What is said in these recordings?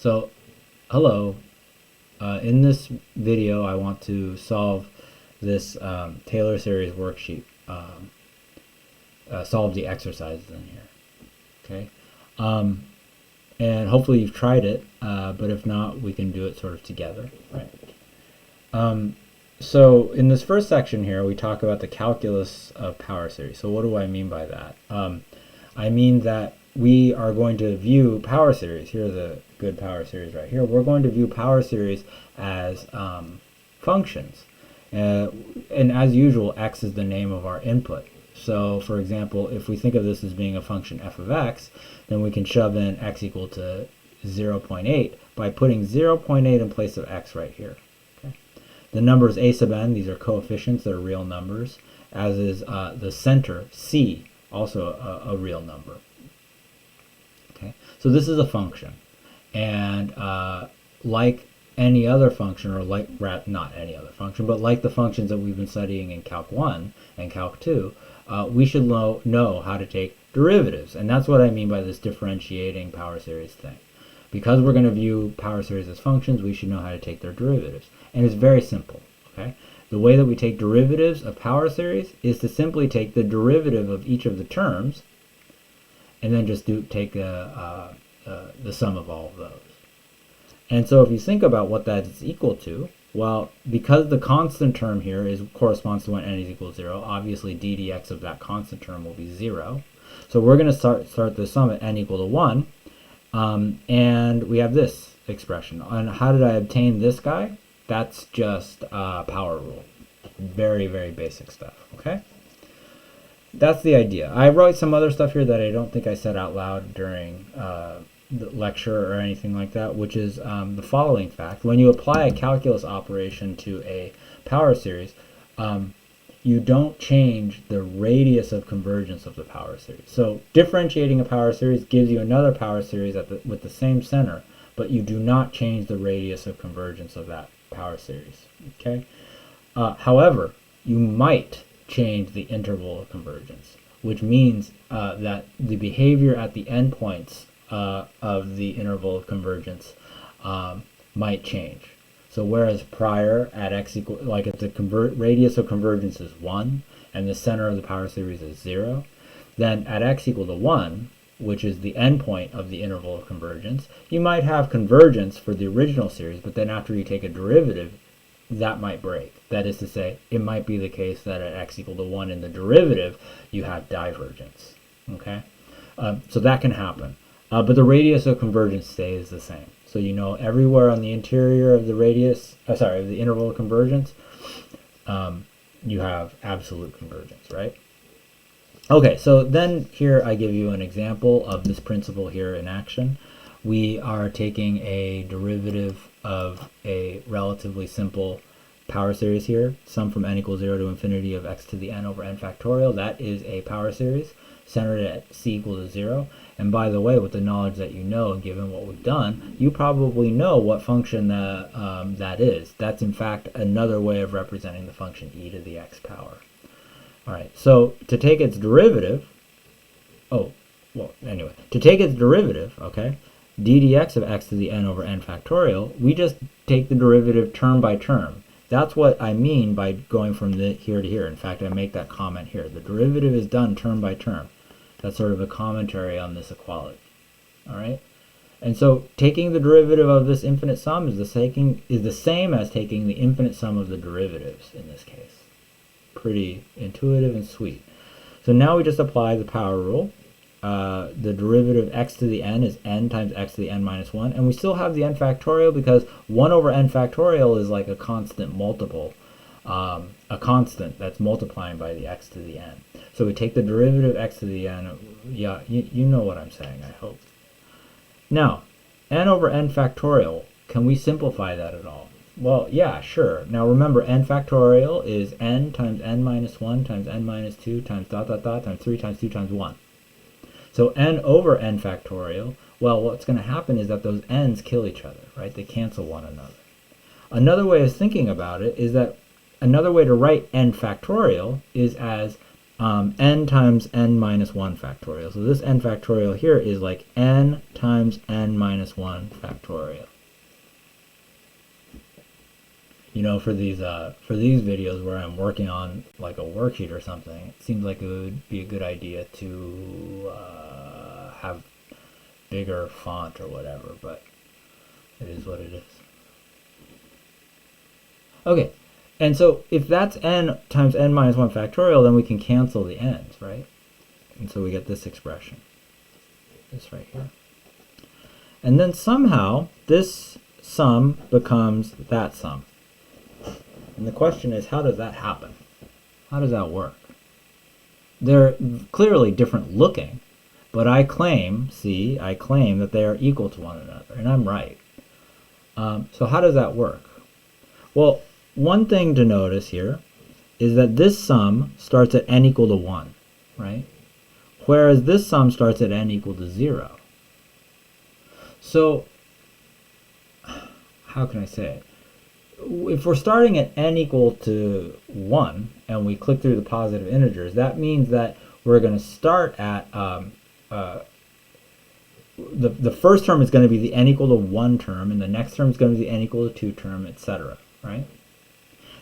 So, hello. In this video, I want to solve this Taylor series worksheet. Solve the exercises in here. Okay. And hopefully you've tried it, but if not, we can do it sort of together. Right. So in this first section here, we talk about the calculus of power series. So what do I mean by that? I mean that we are going to view power series. Here's a good power series right here. We're going to view power series as functions. And as usual, x is the name of our input. So for example, if we think of this as being a function f of x, then we can shove in x equal to 0.8 by putting 0.8 in place of x right here. Okay. The number is a sub n. These are coefficients. They're real numbers, as is the center, c, also a real number. Okay. So this is a function. And like any other function, or like, not any other function, but like the functions that we've been studying in Calc 1 and Calc 2, we should know how to take derivatives. And that's what I mean by this differentiating power series thing. Because we're going to view power series as functions, we should know how to take their derivatives. And it's very simple. Okay? The way that we take derivatives of power series is to simply take the derivative of each of the terms and then just take the sum of all of those. And so if you think about what that is equal to, well, because the constant term here corresponds to when n is equal to 0, obviously d dx of that constant term will be 0. So we're going to start the sum at n equal to 1, and we have this expression. And how did I obtain this guy? That's just power rule. Very, very basic stuff, okay? That's the idea. I wrote some other stuff here that I don't think I said out loud during the lecture or anything like that, which is the following fact. When you apply a calculus operation to a power series, you don't change the radius of convergence of the power series. So differentiating a power series gives you another power series with the same center, but you do not change the radius of convergence of that power series. Okay. However, you might change the interval of convergence, which means that the behavior at the endpoints of the interval of convergence might change. So whereas prior at x equal, like if the radius of convergence is 1 and the center of the power series is 0, then at x equal to 1, which is the endpoint of the interval of convergence, you might have convergence for the original series, but then after you take a derivative, that might break. That is to say, it might be the case that at x equal to 1 in the derivative, you have divergence. Okay, so that can happen. But the radius of convergence stays the same. So you know everywhere on the interior of the radius, of the interval of convergence, you have absolute convergence, right? Okay, so then here I give you an example of this principle here in action. We are taking a derivative of a relatively simple power series here, sum from n equals 0 to infinity of x to the n over n factorial. That is a power series centered at c equal to 0. And by the way, with the knowledge that you know, and given what we've done, you probably know what function that is. That's in fact another way of representing the function e to the x power. All right, so to take its derivative, to take its derivative, okay, d dx of x to the n over n factorial, we just take the derivative term by term. That's what I mean by going from here to here. In fact, I make that comment here. The derivative is done term by term. That's sort of a commentary on this equality. All right? And so taking the derivative of this infinite sum is the same as taking the infinite sum of the derivatives in this case. Pretty intuitive and sweet. So now we just apply the power rule. The derivative x to the n is n times x to the n minus 1. And we still have the n factorial because 1 over n factorial is like a constant multiple, a constant that's multiplying by the x to the n. So we take the derivative x to the n. Yeah, you know what I'm saying, I hope. Now, n over n factorial, can we simplify that at all? Well, yeah, sure. Now remember, n factorial is n times n minus 1 times n minus 2 times ... times 3 times 2 times 1. So n over n factorial, well, what's going to happen is that those n's kill each other, right? They cancel one another. Another way of thinking about it is that another way to write n factorial is as n times n minus 1 factorial. So this n factorial here is like n times n minus 1 factorial. You know, for these videos where I'm working on like a worksheet or something, it seems like it would be a good idea to have bigger font or whatever, but it is what it is. Okay, and so if that's n times n minus 1 factorial, then we can cancel the n's, right? And so we get this expression, this right here. And then somehow this sum becomes that sum. And the question is, how does that happen? How does that work? They're clearly different looking, but I claim that they are equal to one another, and I'm right. So how does that work? Well, one thing to notice here is that this sum starts at n equal to 1, right? Whereas this sum starts at n equal to 0. So, how can I say it? If we're starting at n equal to 1 and we click through the positive integers, that means that we're going to start at the first term is going to be the n equal to 1 term, and the next term is going to be the n equal to 2 term, etc. Right?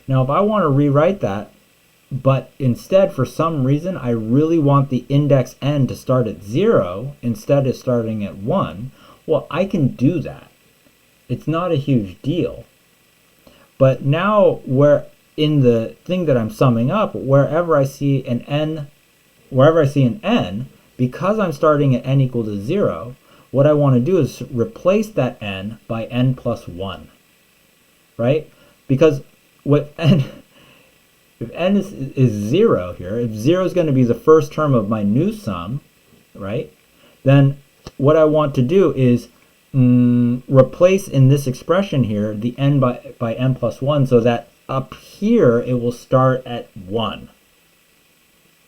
Now, if I want to rewrite that, but instead for some reason I really want the index n to start at 0 instead of starting at 1, well, I can do that. It's not a huge deal. But now, where in the thing that I'm summing up, wherever I see an n, because I'm starting at n equal to 0, what I want to do is replace that n by n plus 1, right? Because what if n is 0 here, if 0 is going to be the first term of my new sum, right, then what I want to do is replace in this expression here the n by n plus 1, so that up here it will start at 1.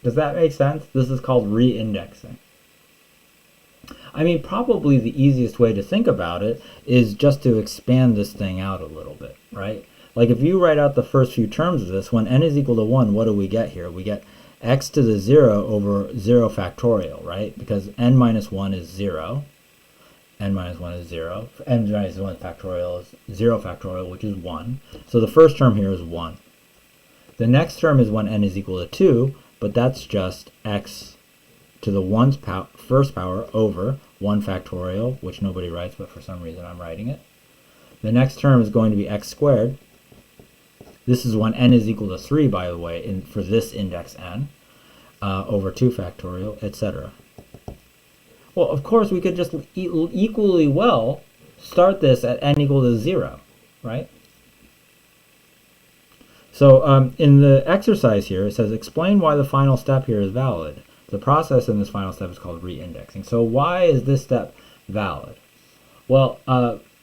Does that make sense? This is called reindexing. I mean, probably the easiest way to think about it is just to expand this thing out a little bit, right? Like if you write out the first few terms of this, when n is equal to 1, what do we get here? We get x to the 0 over 0 factorial, right? Because n minus 1 is 0. N minus 1 is 0. N minus 1 factorial is 0 factorial, which is 1. So the first term here is 1. The next term is when n is equal to 2, but that's just x to the first power over 1 factorial, which nobody writes, but for some reason I'm writing it. The next term is going to be x squared. This is when n is equal to 3, by the way, for this index n, over 2 factorial, etc. Well, of course, we could just equally well start this at n equal to 0, right? So in the exercise here, it says, explain why the final step here is valid. The process in this final step is called reindexing. So why is this step valid? Well,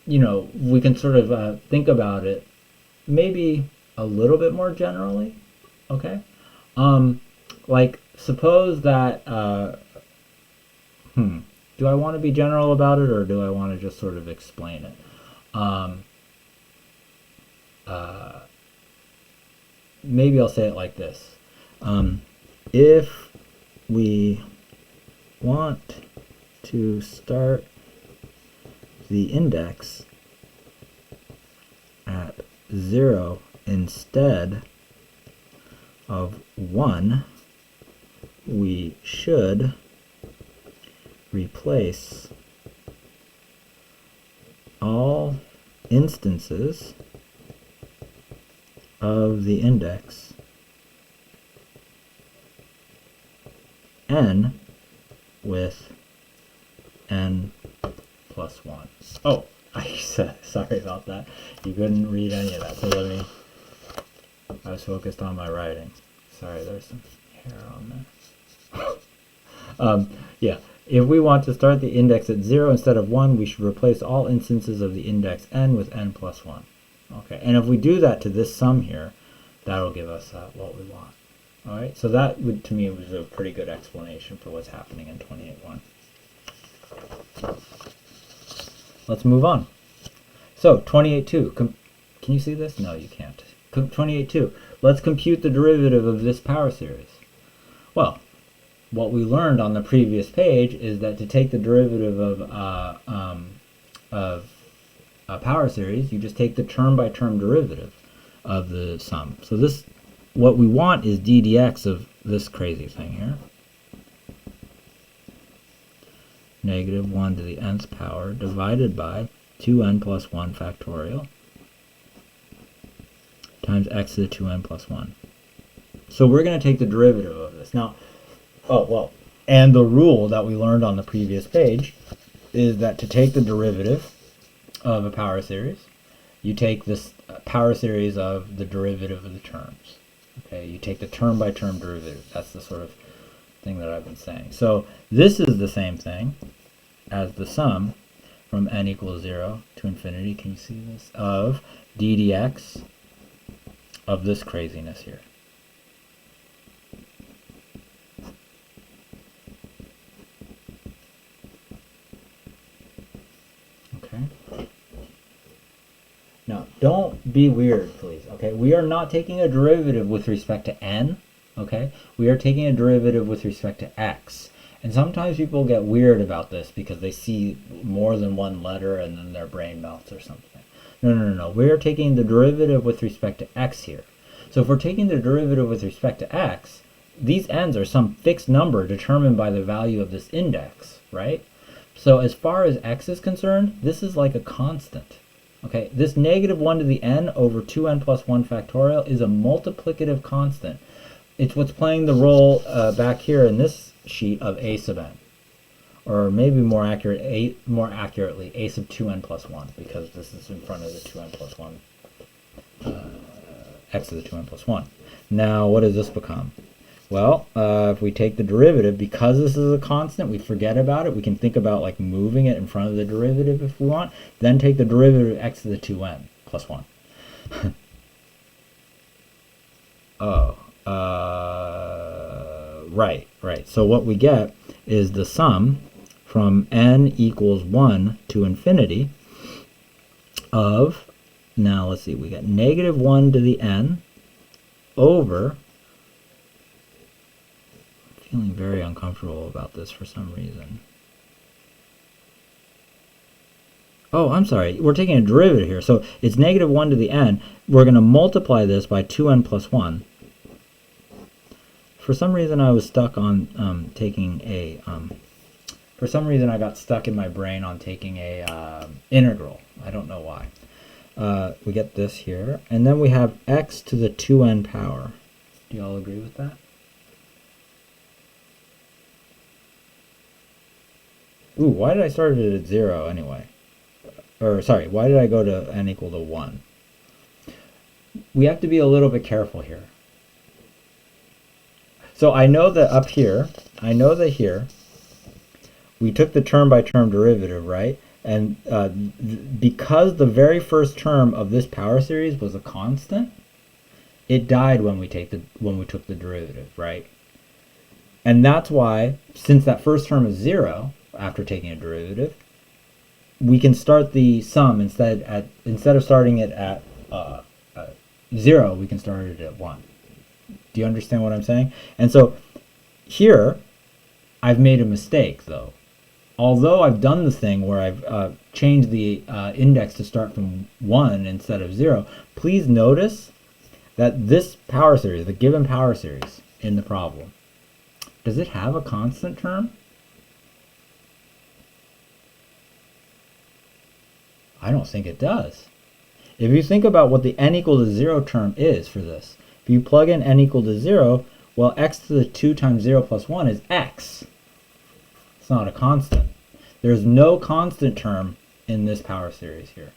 you know, we can sort of think about it maybe a little bit more generally, okay? Like, suppose that, do I want to be general about it, or do I want to just sort of explain it? Maybe I'll say it like this. If we want to start the index at 0 instead of 1, we should replace all instances of the index n with n plus 1. Oh, sorry about that. You couldn't read any of that, so I was focused on my writing. Sorry, there's some hair on there. Yeah, if we want to start the index at 0 instead of 1, we should replace all instances of the index n with n plus 1. Okay, and if we do that to this sum here, that'll give us what we want. All right, so that would, to me, was a pretty good explanation for what's happening in 28.1. Let's move on. So 28.2, can you see this? No, you can't. 28.2, let's compute the derivative of this power series. Well, what we learned on the previous page is that to take the derivative of a power series, you just take the term-by-term derivative of the sum. So this, what we want is d dx of this crazy thing here. Negative 1 to the nth power divided by 2n plus 1 factorial times x to the 2n plus 1. So we're going to take the derivative of this. Now, and the rule that we learned on the previous page is that to take the derivative of a power series, you take this power series of the derivative of the terms. Okay, you take the term-by-term derivative. That's the sort of thing that I've been saying. So this is the same thing as the sum from n equals 0 to infinity. Can you see this? Of d dx of this craziness here. Okay. Now, don't be weird, please. Okay, we are not taking a derivative with respect to n. Okay, we are taking a derivative with respect to x. And sometimes people get weird about this because they see more than one letter and then their brain melts or something. No. We are taking the derivative with respect to x here. So if we're taking the derivative with respect to x, these n's are some fixed number determined by the value of this index, right? So as far as x is concerned, this is like a constant. Okay, this negative 1 to the n over 2n plus 1 factorial is a multiplicative constant. It's what's playing the role back here in this sheet of a sub n, or maybe more accurately a sub 2n plus 1, because this is in front of the 2n plus 1, x to the 2n plus 1. Now, what does this become? Well, if we take the derivative, because this is a constant, we forget about it. We can think about like moving it in front of the derivative if we want. Then take the derivative of x to the 2n plus 1. Right. So what we get is the sum from n equals 1 to infinity of, now let's see, we got negative 1 to the n over, I'm feeling very uncomfortable about this for some reason. Oh, I'm sorry, we're taking a derivative here. So it's negative 1 to the n. We're going to multiply this by 2n plus 1. For some reason I was stuck on taking a, for some reason I got stuck in my brain on taking a integral. I don't know why. We get this here, and then we have x to the 2n power. Do you all agree with that? Ooh, why did I start it at 0 anyway? Or sorry, why did I go to n equal to 1? We have to be a little bit careful here. So I know that up here, here, we took the term-by-term derivative, right? And because the very first term of this power series was a constant, it died when we took the derivative, right? And that's why, since that first term is 0 after taking a derivative, we can start the sum instead of starting it at 0, we can start it at 1. Do you understand what I'm saying? And so here, I've made a mistake, though. Although I've done the thing where I've changed the index to start from 1 instead of 0, please notice that this power series, the given power series in the problem, does it have a constant term? I don't think it does. If you think about what the n equal to 0 term is for this, if you plug in n equal to 0, well, x to the 2 times 0 plus 1 is x. It's not a constant. There's no constant term in this power series here.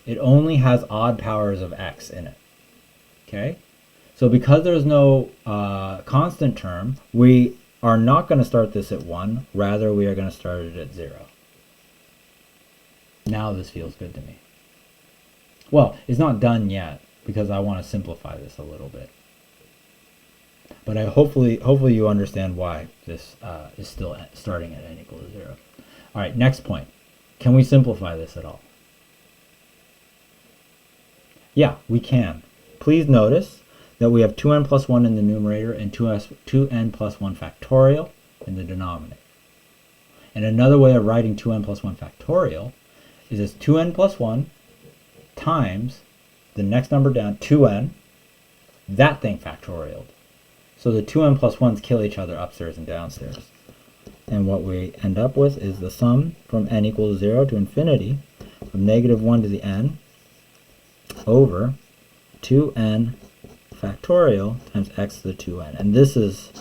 It only has odd powers of x in it. Okay? So because there's no constant term, we are not going to start this at 1. Rather, we are going to start it at 0. Now this feels good to me. Well, it's not done yet, because I want to simplify this a little bit. But hopefully you understand why this is still starting at n equal to 0. All right, next point. Can we simplify this at all? Yeah, we can. Please notice that we have 2n plus 1 in the numerator and 2n plus 1 factorial in the denominator. And another way of writing 2n plus 1 factorial is as 2n plus 1 times the next number down, 2n, that thing factorial. So the 2n plus 1's kill each other upstairs and downstairs. And what we end up with is the sum from n equals 0 to infinity of negative 1 to the n over 2n factorial times x to the 2n. And this is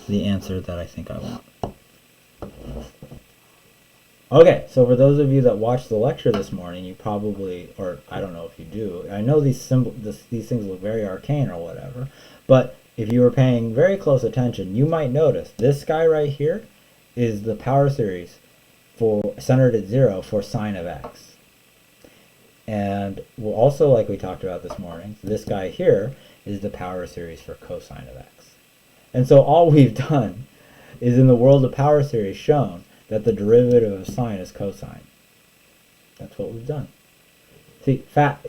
the answer that I think I want. Okay, so for those of you that watched the lecture this morning, you probably, or I don't know if you do, I know these things look very arcane or whatever, but if you were paying very close attention, you might notice this guy right here is the power series for centered at 0 for sine of x. And we'll also, like we talked about this morning, this guy here is the power series for cosine of x. And so all we've done is in the world of power series shown that the derivative of sine is cosine. That's what we've done. See, facts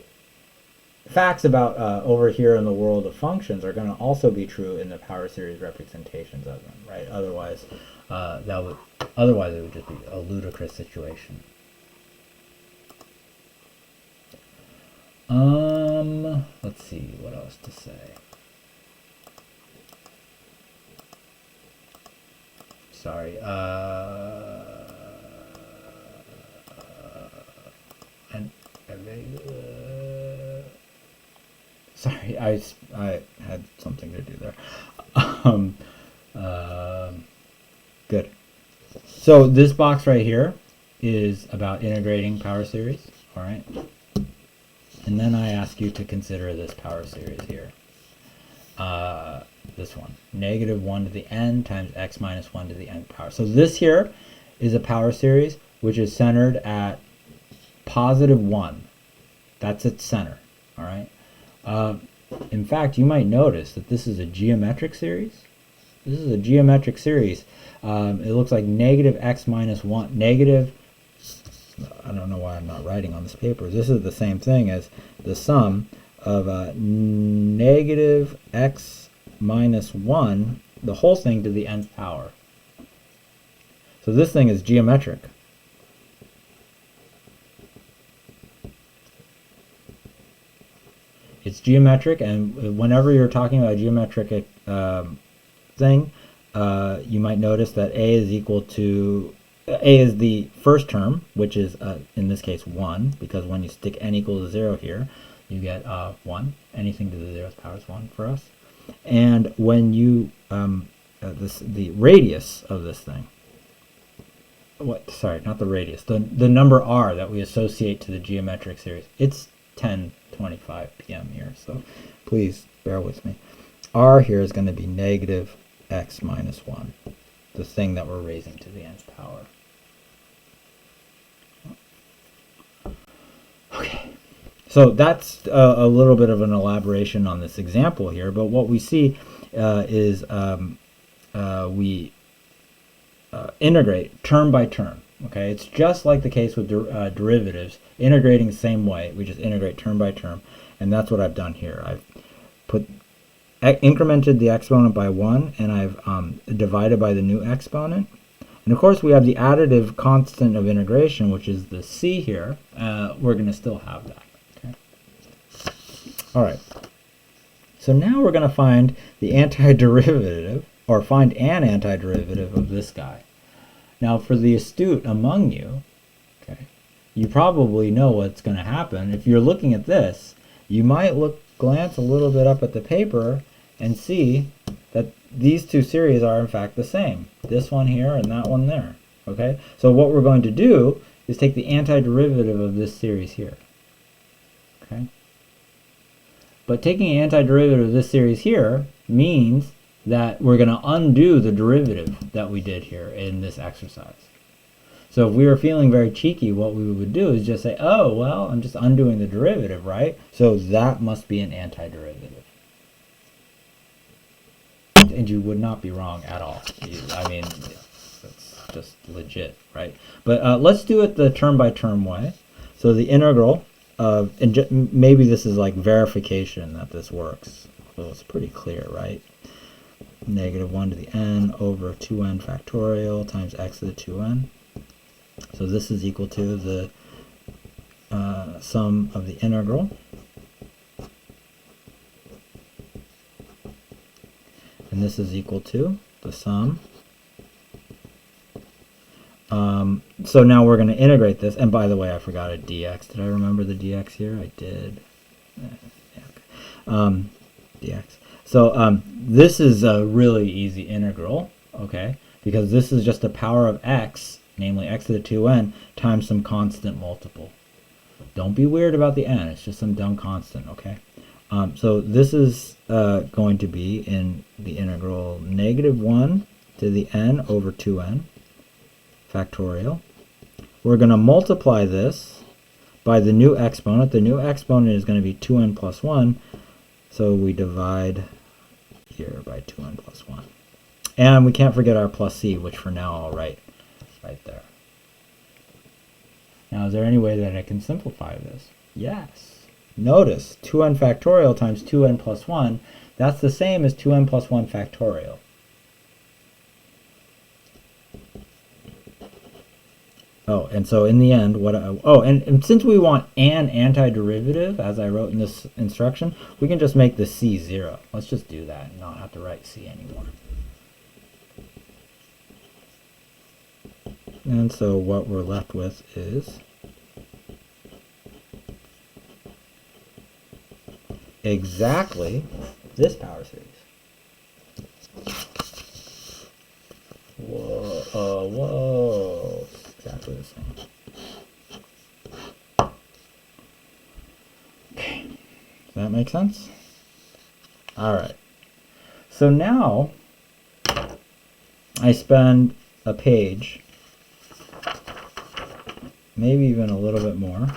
about over here in the world of functions are going to also be true in the power series representations of them, right? Otherwise, it would just be a ludicrous situation. Let's see what else to say. Sorry. Sorry, I had something to do there. Good. So this box right here is about integrating power series. All right. And then I ask you to consider this power series here. This one, negative 1 to the n times x minus 1 to the n power. So this here is a power series which is centered at positive 1. That's its center. All right. In fact, you might notice that this is a geometric series. This is a geometric series. It looks like negative x minus 1, negative, I don't know why I'm not writing on this paper. This is the same thing as the sum of negative x minus 1, the whole thing to the nth power. So this thing is geometric. It's geometric, and whenever you're talking about a geometric thing, you might notice that a is equal to, a is the first term, which is, in this case, 1, because when you stick n equals to 0 here, you get 1. Anything to the 0th power is 1 for us. And when you, the radius of this thing, sorry, not the radius, the number r that we associate to the geometric series, it's 10:25 p.m. here, so please bear with me. R here is going to be negative x minus 1, the thing that we're raising to the nth power. Okay, so that's a little bit of an elaboration on this example here, but what we see is we integrate term by term. Okay, it's just like the case with derivatives, integrating the same way. We just integrate term by term, and that's what I've done here. I've incremented the exponent by 1, and I've divided by the new exponent. And of course, we have the additive constant of integration, which is the c here. We're going to still have that. Okay. All right. So now we're going to find the antiderivative, or find an antiderivative of this guy. Now, for the astute among you, okay, you probably know what's going to happen. If you're looking at this, you might glance a little bit up at the paper and see that these two series are in fact the same. This one here and that one there. Okay, so what we're going to do is take the antiderivative of this series here. Okay, but taking an antiderivative of this series here means that we're going to undo the derivative that we did here in this exercise. So if we were feeling very cheeky, what we would do is just say, oh, well, I'm just undoing the derivative, right? So that must be an antiderivative. And you would not be wrong at all. I mean, that's just legit, right? But let's do it the term by term way. So the integral of, and maybe this is like verification that this works. So it's pretty clear, right? Negative 1 to the n over 2n factorial times x to the 2n. So this is equal to the sum of the integral. And this is equal to the sum. So now we're going to integrate this. And by the way, I forgot a dx. Did I remember the dx here? I did. Dx. So this is a really easy integral, okay? Because this is just the power of x, namely x to the 2n, times some constant multiple. Don't be weird about the n. It's just some dumb constant, okay? So this is going to be in the integral negative 1 to the n over 2n factorial. We're going to multiply this by the new exponent. The new exponent is going to be 2n plus 1. So we divide here by 2n plus 1. And we can't forget our plus c, which for now I'll write right there. Now, is there any way that I can simplify this? Yes. Notice 2n factorial times 2n plus 1, that's the same as 2n plus 1 factorial. Oh, and so in the end, and since we want an antiderivative, as I wrote in this instruction, we can just make the c 0. Let's just do that and not have to write c anymore. And so what we're left with is exactly this power series. Whoa, exactly the same. Okay, does that make sense? All right. So now I spend a page, maybe even a little bit more,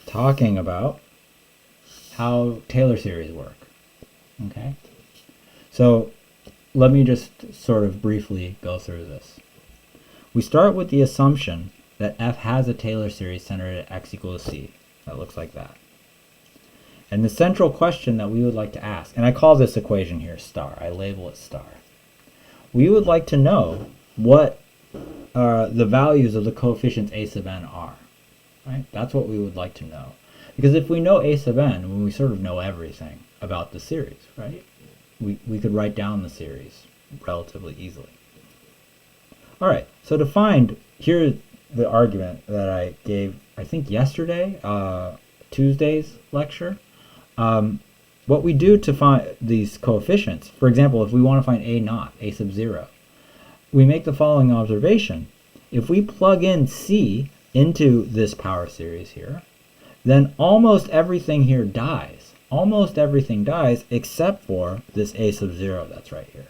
talking about how Taylor series work. Okay? So let me just sort of briefly go through this. We start with the assumption that f has a Taylor series centered at x equals c. That looks like that. And the central question that we would like to ask, and I call this equation here star, I label it star. We would like to know what the values of the coefficients a sub n are. Right? That's what we would like to know. Because if we know a sub n, we sort of know everything about the series, right? We could write down the series relatively easily. All right, so to find, here's the argument that I gave, I think yesterday, Tuesday's lecture. What we do to find these coefficients, for example, if we want to find a naught, a sub 0, we make the following observation. If we plug in c into this power series here, then almost everything here dies. Almost everything dies except for this a sub 0 that's right here.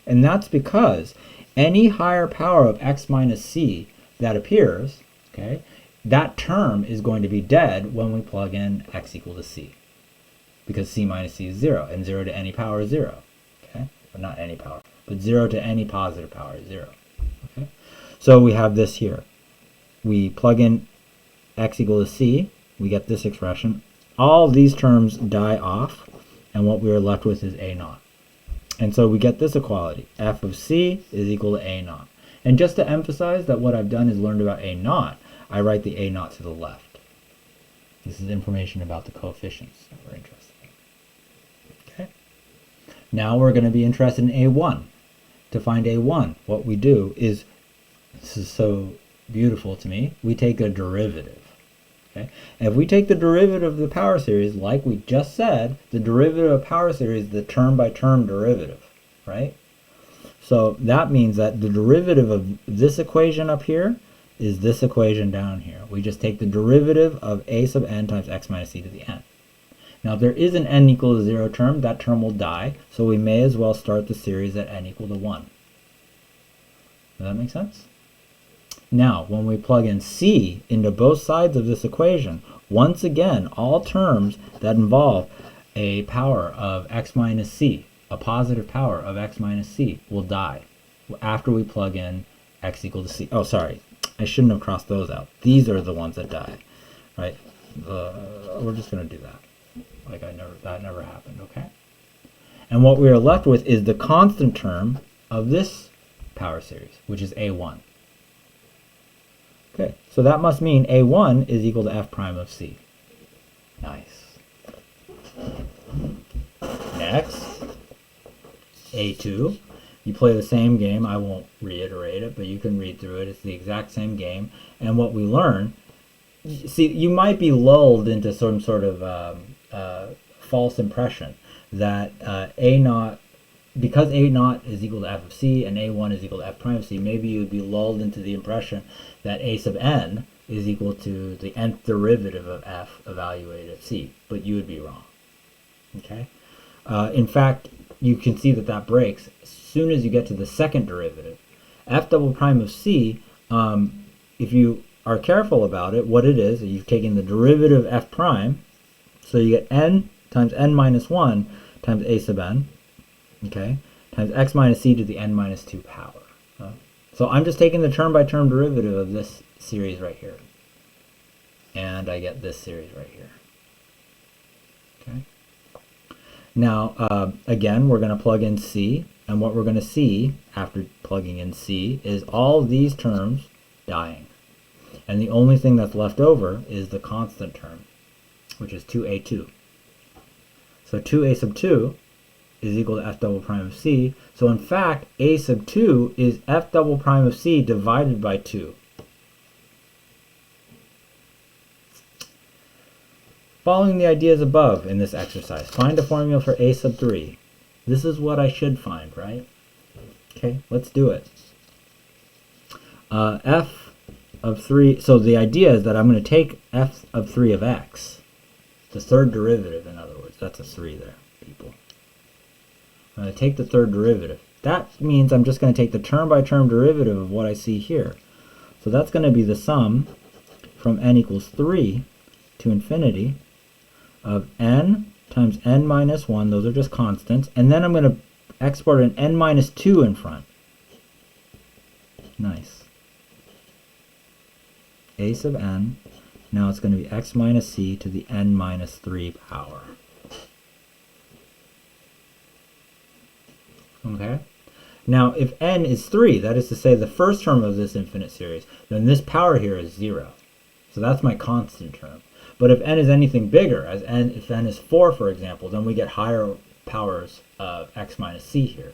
And that's because any higher power of x minus c that appears, okay, that term is going to be dead when we plug in x equal to c. Because c minus c is 0, and 0 to any power is 0. Okay? Or not any power, but 0 to any positive power is 0. Okay? So we have this here. We plug in x equal to c, we get this expression. All these terms die off, and what we are left with is a naught. And so we get this equality. F of c is equal to a naught. And just to emphasize that what I've done is learned about a naught, I write the a naught to the left. This is information about the coefficients that we're interested in. Okay. Now we're going to be interested in a1. To find a1, what we do is, this is so beautiful to me, we take a derivative. Okay? And if we take the derivative of the power series, like we just said, the derivative of power series is the term-by-term derivative, right? So that means that the derivative of this equation up here is this equation down here. We just take the derivative of a sub n times x minus c to the n. Now if there is an n equal to 0 term, that term will die, so we may as well start the series at n equal to 1. Does that make sense? Now, when we plug in c into both sides of this equation, once again, all terms that involve a power of x minus c, a positive power of x minus c, will die after we plug in x equal to c. Oh, sorry, I shouldn't have crossed those out. These are the ones that die, right? We're just going to do that. Like that never happened, okay? And what we are left with is the constant term of this power series, which is a1. Okay, so that must mean a1 is equal to f prime of c. Nice. Next, a2. You play the same game. I won't reiterate it, but you can read through it. It's the exact same game. And what we learn, see, you might be lulled into some sort of false impression that a naught, because a naught is equal to f of c and a1 is equal to f prime of c, maybe you would be lulled into the impression that a sub n is equal to the nth derivative of f evaluated at c, but you would be wrong. Okay? In fact, you can see that breaks as soon as you get to the second derivative. F double prime of c, if you are careful about it, what it is, you've taken the derivative of f prime, so you get n times n minus 1 times a sub n, okay, times x minus c to the n minus 2 power. So I'm just taking the term-by-term derivative of this series right here. And I get this series right here. Okay. Now, again, we're going to plug in c, and what we're going to see after plugging in c is all these terms dying. And the only thing that's left over is the constant term, which is 2a2. So 2a sub 2 is equal to f double prime of c. So in fact, a sub 2 is f double prime of c divided by 2. Following the ideas above in this exercise, find a formula for a sub 3. This is what I should find, right? Okay, let's do it. F of 3, so the idea is that I'm going to take f of 3 of x, the third derivative, in other words. That's a 3 there, people. I'm going to take the third derivative. That means I'm just going to take the term-by-term derivative of what I see here. So that's going to be the sum from n equals 3 to infinity of n times n minus 1, those are just constants, and then I'm going to export an n minus 2 in front. Nice. A sub n, now it's going to be x minus c to the n minus 3 power. Okay? Now, if n is 3, that is to say the first term of this infinite series, then this power here is 0. So that's my constant term. But if n is anything bigger, if n is 4, for example, then we get higher powers of x minus c here.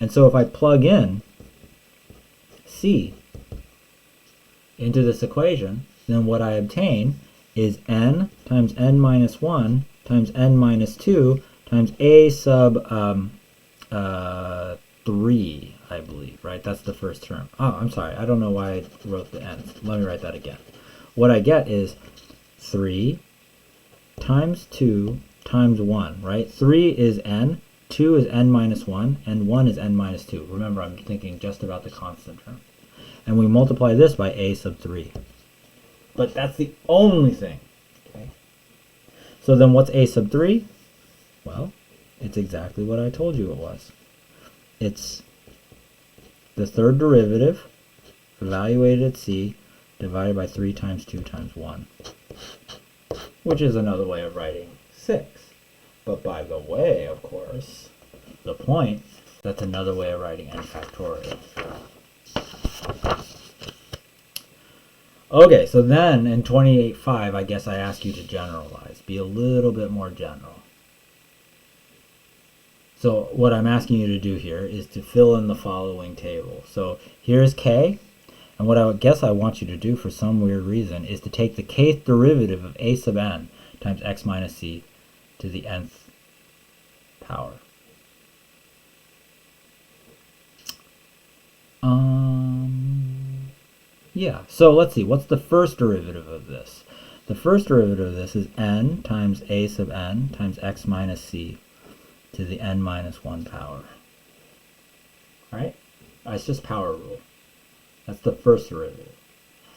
And so if I plug in c into this equation, then what I obtain is n times n minus 1 times n minus 2 times a sub 3, I believe, right? That's the first term. Oh, I'm sorry. I don't know why I wrote the n. Let me write that again. What I get is 3 times 2 times 1, right? 3 is n, 2 is n minus 1, and 1 is n minus 2. Remember, I'm thinking just about the constant term. And we multiply this by a sub 3. But that's the only thing. Okay. So then what's a sub 3? Well, it's exactly what I told you it was. It's the third derivative evaluated at c divided by 3 times 2 times 1, which is another way of writing 6. But by the way, of course, the point, that's another way of writing n factorial. Okay, so then in 28.5, I guess I ask you to generalize, be a little bit more general. So what I'm asking you to do here is to fill in the following table. So here's k, and what I would guess I want you to do for some weird reason is to take the kth derivative of a sub n times x minus c to the nth power. Yeah, so let's see, what's the first derivative of this? The first derivative of this is n times a sub n times x minus c to the n minus 1 power. Right? It's just power rule. That's the first derivative.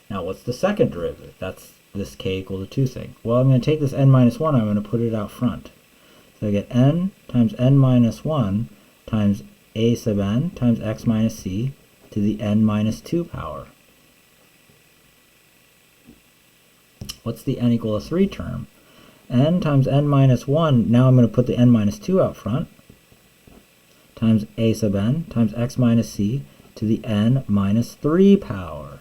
Now, what's the second derivative? That's this k equal to 2 thing. Well, I'm going to take this n minus 1, I'm going to put it out front. So I get n times n minus 1 times a sub n times x minus c to the n minus 2 power. What's the n equal to 3 term? n times n minus 1, now I'm going to put the n minus 2 out front, times a sub n times x minus c to the n minus 3 power.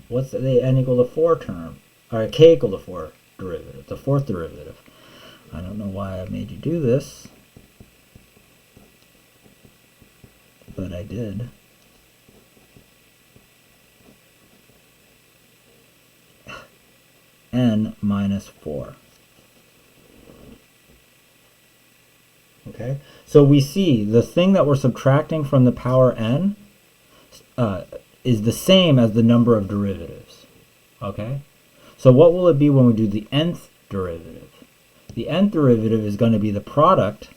What's the n equal to 4 term? Or k equal to 4 derivative, the fourth derivative. I don't know why I made you do this, but I did. N minus 4. Okay, so we see the thing that we're subtracting from the power n is the same as the number of derivatives. Okay, so what will it be when we do the nth derivative? The nth derivative is going to be the product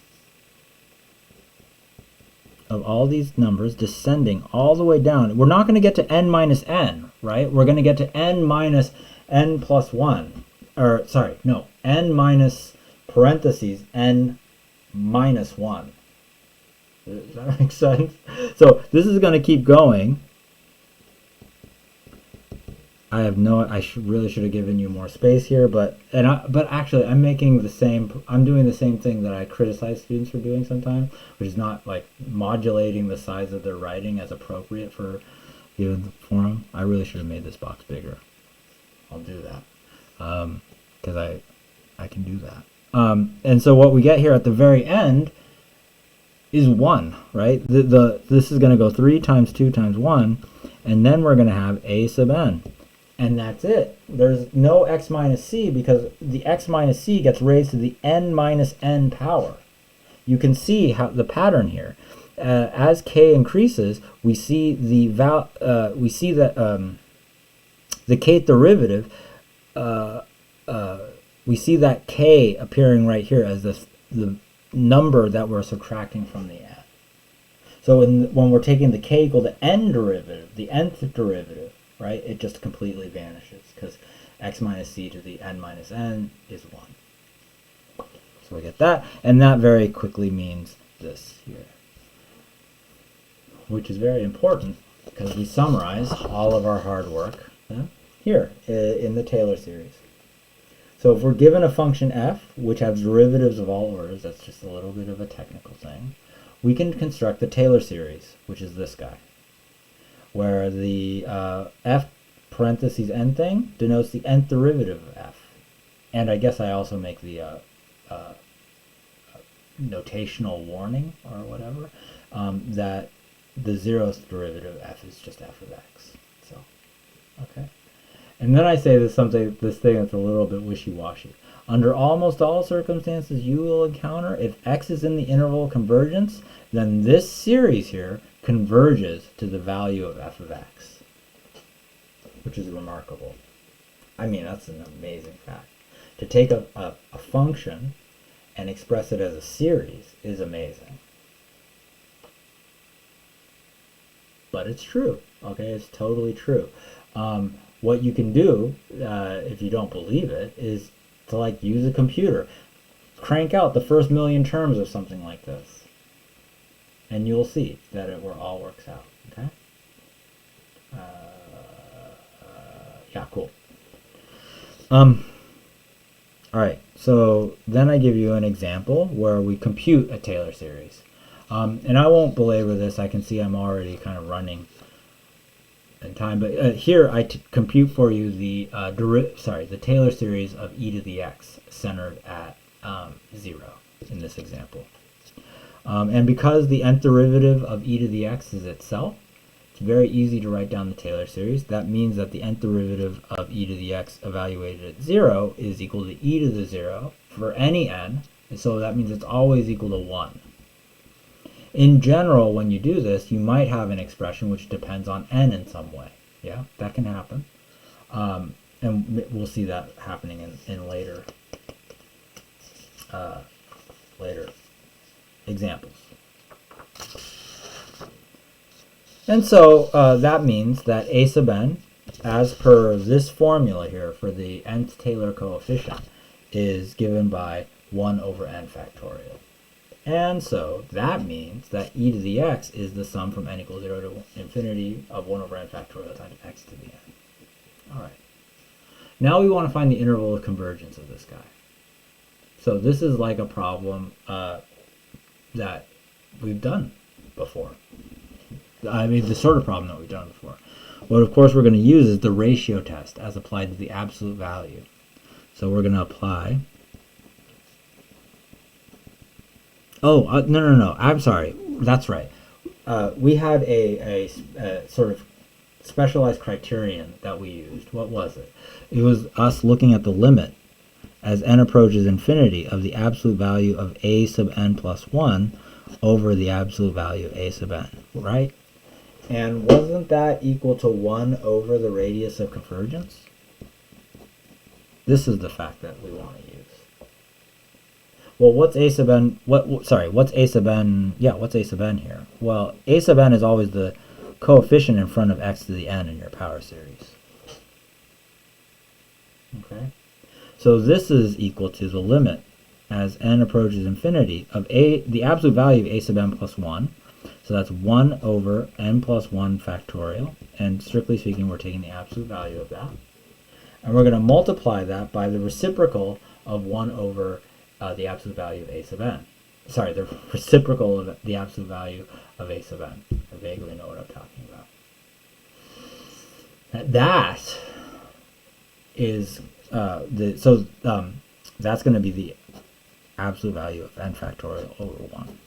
of all these numbers descending all the way down. We're not going to get to n minus n, right? We're going to get to n minus n plus 1. Or, sorry, no, n minus parentheses n minus 1. Does that make sense? So this is going to keep going. I have no, really should have given you more space here, but actually I'm doing the same thing that I criticize students for doing sometimes, which is not like modulating the size of their writing as appropriate for given the forum. I really should have made this box bigger. I'll do that because I can do that. And so what we get here at the very end is 1, right? This is going to go 3 times 2 times 1, and then we're going to have a sub n. And that's it. There's no x minus c because the x minus c gets raised to the n minus n power. You can see how the pattern here. As k increases, we see the kth derivative. We see that k appearing right here as the number that we're subtracting from the n. So when we're taking the k equal to n derivative, the nth derivative, right, it just completely vanishes because x minus c to the n minus n is 1. So we get that, and that very quickly means this here, which is very important because we summarize all of our hard work here in the Taylor series. So if we're given a function f, which has derivatives of all orders, that's just a little bit of a technical thing, we can construct the Taylor series, which is this guy, where the f parentheses n thing denotes the nth derivative of f. And I guess I also make the notational warning, or whatever, that the 0th derivative of f is just f of x. So, okay. And then I say this thing that's a little bit wishy-washy. Under almost all circumstances you will encounter, if x is in the interval of convergence, then this series here converges to the value of f of x, which is remarkable. I mean, that's an amazing fact. To take a function and express it as a series is amazing. But it's true, okay? It's totally true. What you can do, if you don't believe it, is to like use a computer. Crank out the first million terms of something like this. And you'll see that it all works out, okay? Yeah, cool. Alright, so then I give you an example where we compute a Taylor series. And I won't belabor this. I can see I'm already kind of running in time, but here I compute for you the Taylor series of e to the x centered at 0 in this example. And because the nth derivative of e to the x is itself, it's very easy to write down the Taylor series. That means that the nth derivative of e to the x evaluated at 0 is equal to e to the 0 for any n, and so that means it's always equal to 1. In general, when you do this, you might have an expression which depends on n in some way. Yeah, that can happen. And we'll see that happening in later examples. And so that means that a sub n, as per this formula here for the nth Taylor coefficient, is given by 1 over n factorial. And so that means that e to the x is the sum from n equals 0 to infinity of 1 over n factorial times x to the n. All right. Now we want to find the interval of convergence of this guy. So this is like a problem that we've done before. I mean, the sort of problem that we've done before. What, of course, we're going to use is the ratio test as applied to the absolute value. So we're going to apply. Oh, no. I'm sorry. That's right. We had a sort of specialized criterion that we used. What was it? It was us looking at the limit as n approaches infinity of the absolute value of a sub n plus 1 over the absolute value of a sub n, right? And wasn't that equal to 1 over the radius of convergence? This is the fact that we want to use. Well, what's a sub n? What's a sub n? Yeah, what's a sub n here? Well, a sub n is always the coefficient in front of x to the n in your power series. Okay? So this is equal to the limit as n approaches infinity of the absolute value of a sub n plus 1. So that's 1 over n plus 1 factorial. And strictly speaking, we're taking the absolute value of that. And we're going to multiply that by the reciprocal of 1 over the absolute value of a sub n. Sorry, the reciprocal of the absolute value of a sub n. I vaguely know what I'm talking about. That is that's going to be the absolute value of n factorial over 1.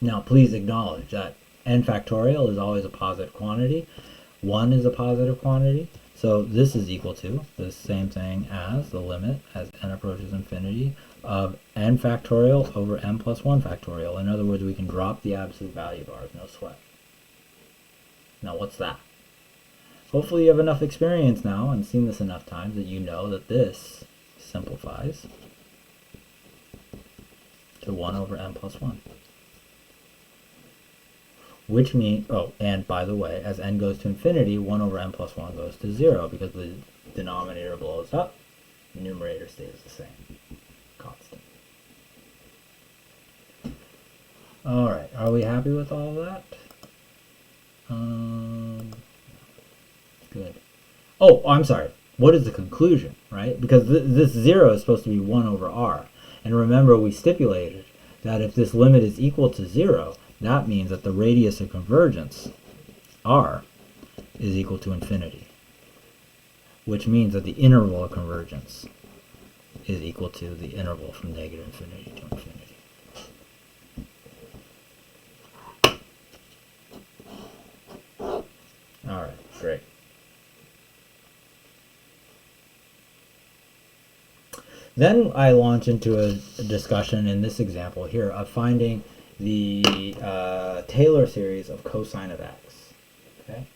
Now, please acknowledge that n factorial is always a positive quantity. 1 is a positive quantity. So this is equal to the same thing as the limit as n approaches infinity of n factorial over n plus 1 factorial. In other words, we can drop the absolute value of ours, no sweat. Now, what's that? Hopefully you have enough experience now and seen this enough times that you know that this simplifies to 1 over n plus 1. Which means, oh, and by the way, as n goes to infinity, 1 over n plus 1 goes to 0 because the denominator blows up, the numerator stays the same, constant. All right, are we happy with all of that? Good. Oh, I'm sorry. What is the conclusion, right? Because this 0 is supposed to be 1 over r. And remember, we stipulated that if this limit is equal to 0, that means that the radius of convergence, r, is equal to infinity, which means that the interval of convergence is equal to the interval from negative infinity to infinity. All right, great. Then I launch into a discussion in this example here of finding the Taylor series of cosine of x. Okay,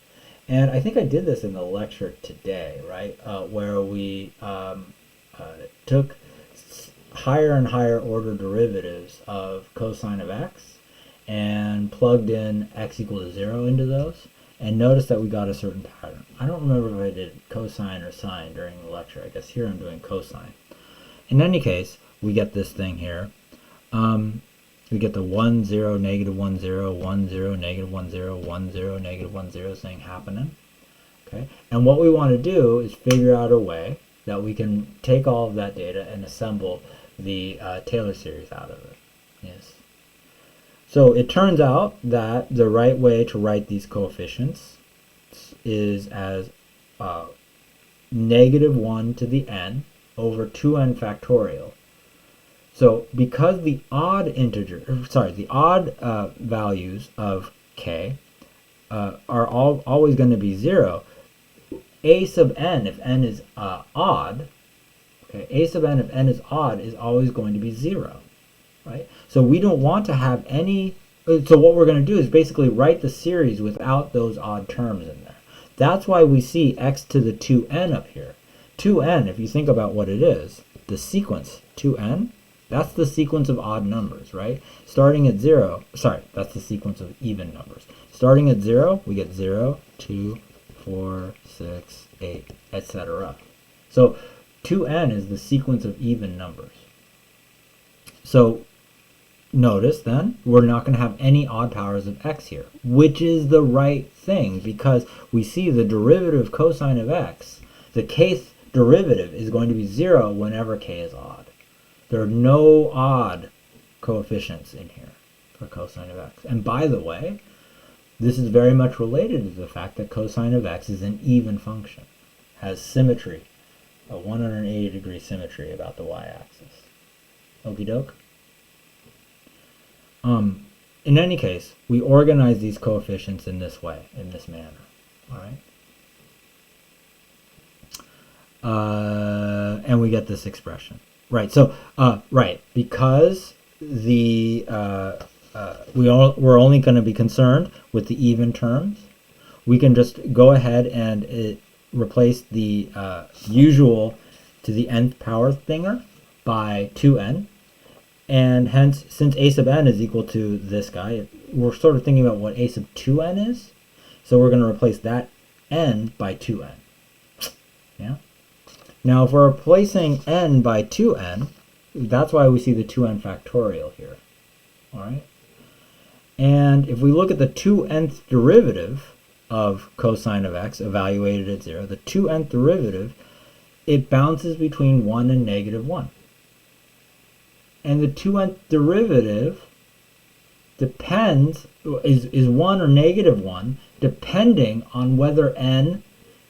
and I think I did this in the lecture today, right? Where we took higher and higher order derivatives of cosine of x and plugged in x equal to 0 into those, and noticed that we got a certain pattern. I don't remember if I did cosine or sine during the lecture. I guess here I'm doing cosine. In any case, we get this thing here. We get the 1, 0, negative 1, 0, 1, 0, negative 1, 0, 1, 0, negative 1, 0 thing happening. Okay? And what we want to do is figure out a way that we can take all of that data and assemble the Taylor series out of it. Yes. So it turns out that the right way to write these coefficients is as negative 1 to the n over 2n factorial. So because the odd values of k are always going to be 0, a sub n, if n is odd, okay, a sub n if n is odd is always going to be 0, right? So we don't want to have any, so what we're going to do is basically write the series without those odd terms in there. That's why we see x to the 2n up here. 2n, if you think about what it is, the sequence 2n, that's the sequence of odd numbers, right? Starting at 0, sorry, that's the sequence of even numbers. Starting at 0, we get 0, 2, 4, 6, 8, etc. So 2n is the sequence of even numbers. So notice then, we're not going to have any odd powers of x here, which is the right thing because we see the derivative of cosine of x, the kth derivative is going to be 0 whenever k is odd. There are no odd coefficients in here for cosine of x. And by the way, this is very much related to the fact that cosine of x is an even function, has symmetry, a 180-degree symmetry about the y-axis. Okie doke? In any case, we organize these coefficients in this way, in this manner. All right? And we get this expression. Right, so, because the we're only going to be concerned with the even terms, we can just go ahead and replace the usual to the nth power thinger by 2n. And hence, since a sub n is equal to this guy, we're sort of thinking about what a sub 2n is. So we're going to replace that n by 2n. Yeah. Now, if we're replacing n by 2n, that's why we see the 2n factorial here. All right. And if we look at the 2nth derivative of cosine of x evaluated at 0, the 2nth derivative, it bounces between 1 and -1. And the 2nth derivative depends, is 1 or -1, depending on whether n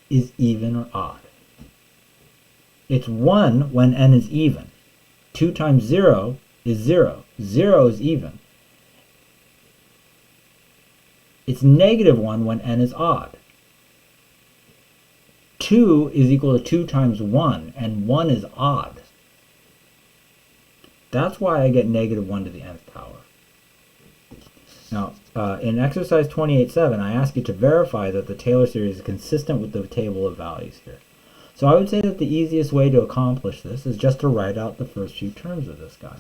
is even or odd. It's 1 when n is even. 2 times 0 is 0. 0 is even. It's -1 when n is odd. 2 is equal to 2 times 1, and 1 is odd. That's why I get -1 to the nth power. Now, in exercise 28.7, I ask you to verify that the Taylor series is consistent with the table of values here. So I would say that the easiest way to accomplish this is just to write out the first few terms of this guy.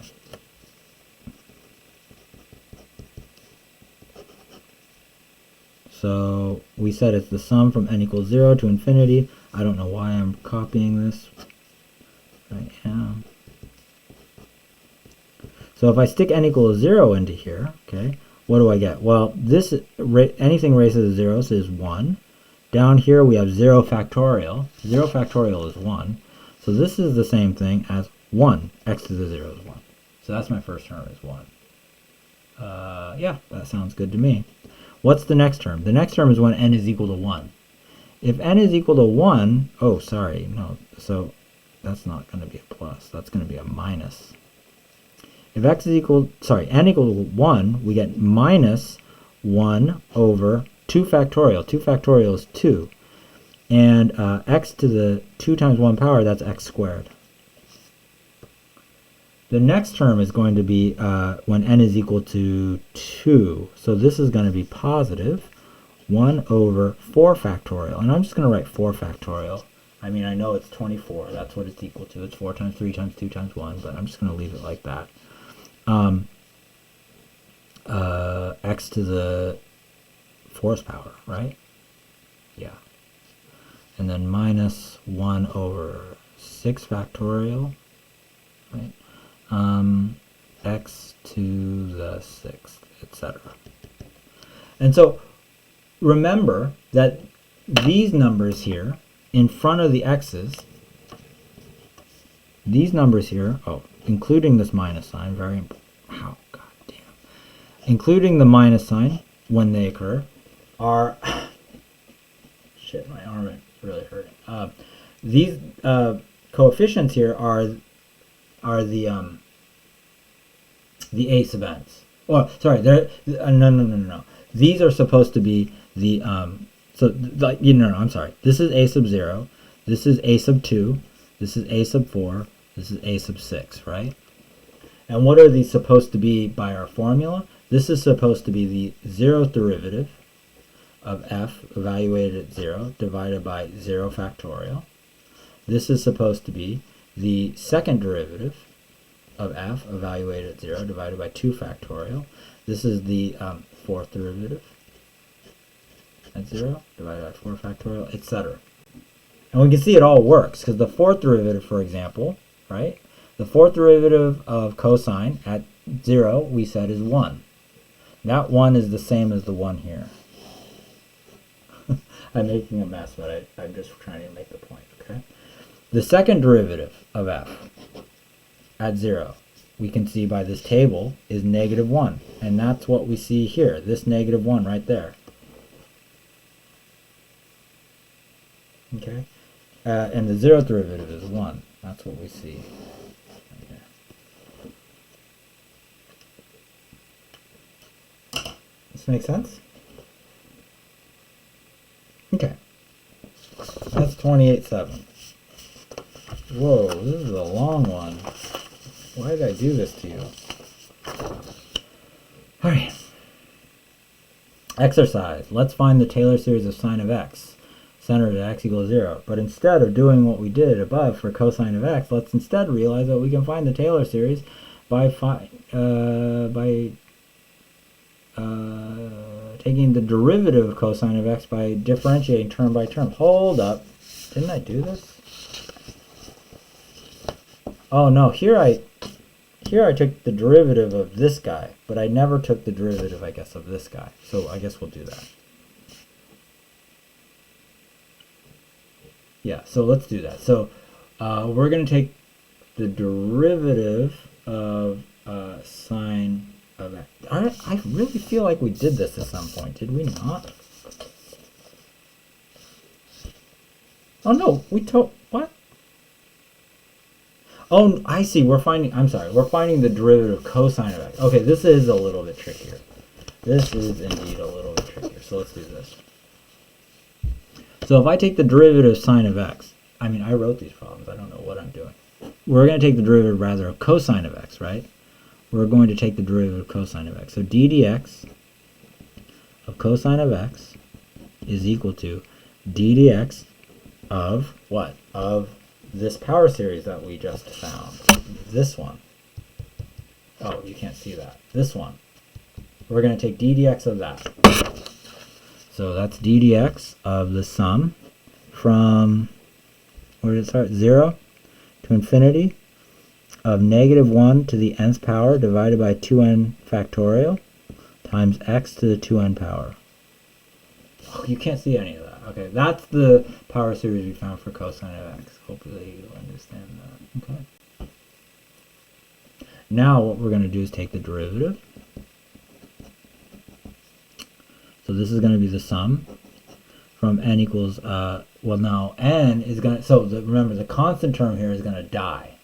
So we said it's the sum from n equals 0 to infinity. I don't know why I'm copying this. I am. So if I stick n equals 0 into here, okay, what do I get? Well, this anything raised to the zeros is 1. Down here we have 0 factorial. 0 factorial is 1. So this is the same thing as 1. X to the 0 is 1. So that's my first term is 1. Yeah, that sounds good to me. What's the next term? The next term is when n is equal to 1. If n is equal to 1, oh, sorry, no, so that's not going to be a plus. That's going to be a minus. If x is equal, n equal to 1, we get minus 1 over 2 factorial. 2 factorial is 2. And x to the 2 times 1 power, that's x squared. The next term is going to be when n is equal to 2. So this is going to be positive 1 over 4 factorial. And I'm just going to write 4 factorial. I mean, I know it's 24. That's what it's equal to. It's 4 times 3 times 2 times 1, but I'm just going to leave it like that. X to the 4th power, right? Yeah. And then minus 1 over 6 factorial, right? X to the 6th, etc. And so remember that these numbers here in front of the x's, these numbers here, oh, including this minus sign, very important. Wow, goddamn. Including the minus sign when they occur are shit, my arm is really hurting. These coefficients here are the a sub n's. Oh, sorry, they're no. These are supposed to be the I'm sorry. This is a sub 0. This is a sub 2. This is a sub 4. This is a sub 6, right? And what are these supposed to be by our formula? This is supposed to be the 0th derivative of f evaluated at 0 divided by 0 factorial. This is supposed to be the 2nd derivative of f evaluated at 0 divided by 2 factorial. This is the 4th derivative at 0 divided by 4 factorial, etc. And we can see it all works because the 4th derivative, for example, right? The 4th derivative of cosine at 0 we said is 1. That 1 is the same as the 1 here. I'm making a mess, but I'm just trying to make the point, okay? The second derivative of f at 0, we can see by this table, is -1. And that's what we see here, this -1 right there. Okay? And the 0th derivative is 1. That's what we see. This makes sense? Okay. That's 28/7. Whoa, this is a long one. Why did I do this to you? Alright. Exercise. Let's find the Taylor series of sine of x, centered at x equals 0. But instead of doing what we did above for cosine of x, let's instead realize that we can find the Taylor series by taking the derivative of cosine of x by differentiating term by term. Hold up. Didn't I do this? Oh no, here I took the derivative of this guy, but I never took the derivative, I guess, of this guy. So I guess we'll do that. Yeah, so let's do that. So we're going to take the derivative of sine of x. I really feel like we did this at some point. Did we not? Oh no, we told, what? Oh, I see, we're finding the derivative of cosine of x. Okay, this is a little bit trickier. This is indeed a little bit trickier. So let's do this. So if I take the derivative of sine of x, I mean, I wrote these problems. I don't know what I'm doing. We're going to take the derivative, rather, of cosine of x, right? We're going to take the derivative of cosine of x. So d dx of cosine of x is equal to d dx of what? Of this power series that we just found. This one. Oh, you can't see that. This one. We're going to take d dx of that. So that's d dx of the sum from, where did it start? 0 to infinity of -1 to the nth power divided by 2n factorial times x to the 2n power. Oh, you can't see any of that. Okay, that's the power series we found for cosine of x. Hopefully you understand that. Okay. Now what we're going to do is take the derivative. So this is going to be the sum from n equals, well now n is going to, so remember the constant term here is going to die.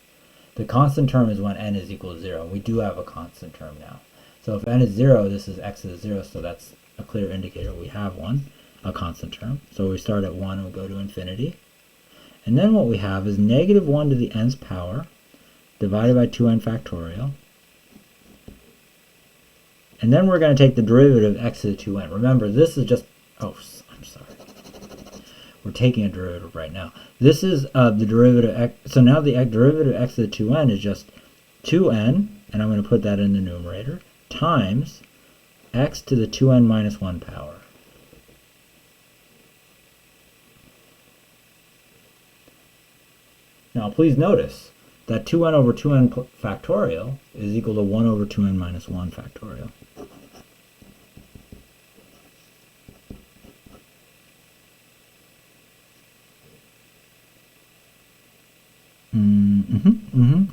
The constant term is when n is equal to 0. We do have a constant term now. So if n is 0, this is x is 0, so that's a clear indicator we have one, a constant term. So we start at 1 and we go to infinity. And then what we have is -1 to the nth power divided by 2n factorial. And then we're going to take the derivative of x to the 2n. Remember, this is just, oh, I'm sorry. We're taking a derivative right now. This is the derivative of x. So now the derivative of x to the 2n is just 2n, and I'm going to put that in the numerator, times x to the 2n minus 1 power. Now please notice that 2n over 2n factorial is equal to 1 over 2n minus 1 factorial.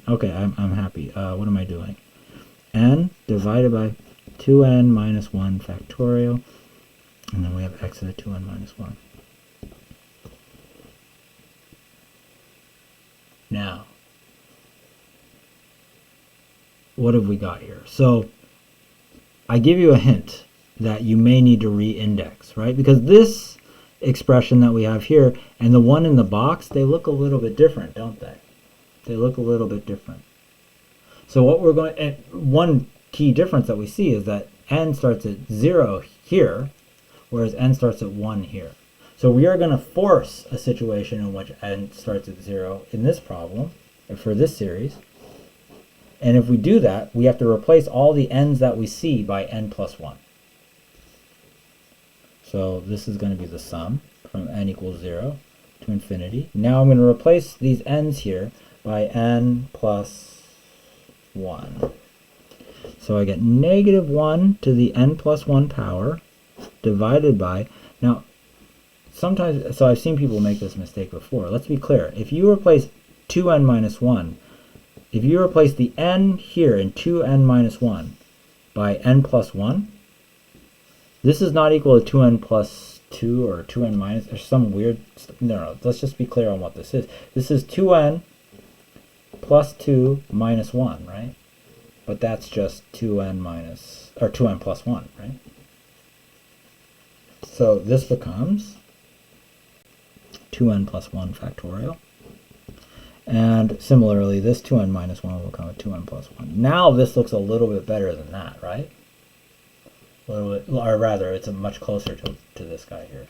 Okay, I'm happy. What am I doing? N divided by 2n minus 1 factorial, and then we have x to the 2n minus 1. Now, what have we got here? So, I give you a hint that you may need to re-index, right? Because this expression that we have here and the one in the box, they look a little bit different, don't they? They look a little bit different. So what we're going, and one key difference that we see is that n starts at 0 here, whereas n starts at 1 here. So we are going to force a situation in which n starts at 0 in this problem, for this series. And if we do that, we have to replace all the n's that we see by n plus 1. So this is going to be the sum from n equals 0 to infinity. Now I'm going to replace these n's here by n plus 1. So I get -1 to the n plus 1 power divided by, now sometimes, so I've seen people make this mistake before. Let's be clear. If you replace 2n minus 1, if you replace the n here in 2n minus 1 by n plus 1, this is not equal to 2n plus 2 or 2n minus, or some weird, no, let's just be clear on what this is. This is 2n plus 2 minus 1, right? But that's just 2n minus, or 2n plus 1, right? So this becomes 2n plus 1 factorial. And similarly, this 2n minus 1 will become a 2n plus 1. Now this looks a little bit better than that, right? A little bit, or rather, it's much closer to this guy here.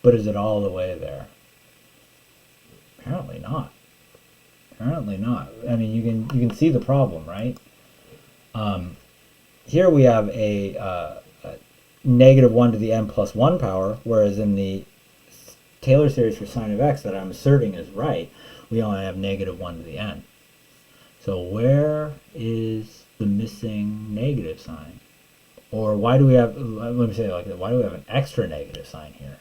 But is it all the way there? Apparently not. Apparently not. I mean, you can see the problem, right? Here we have a negative 1 to the n plus 1 power, whereas in the Taylor series for sine of x that I'm asserting is right, we only have negative 1 to the n. So where is the missing negative sign? Or why do we have, let me say it like that, why do we have an extra negative sign here?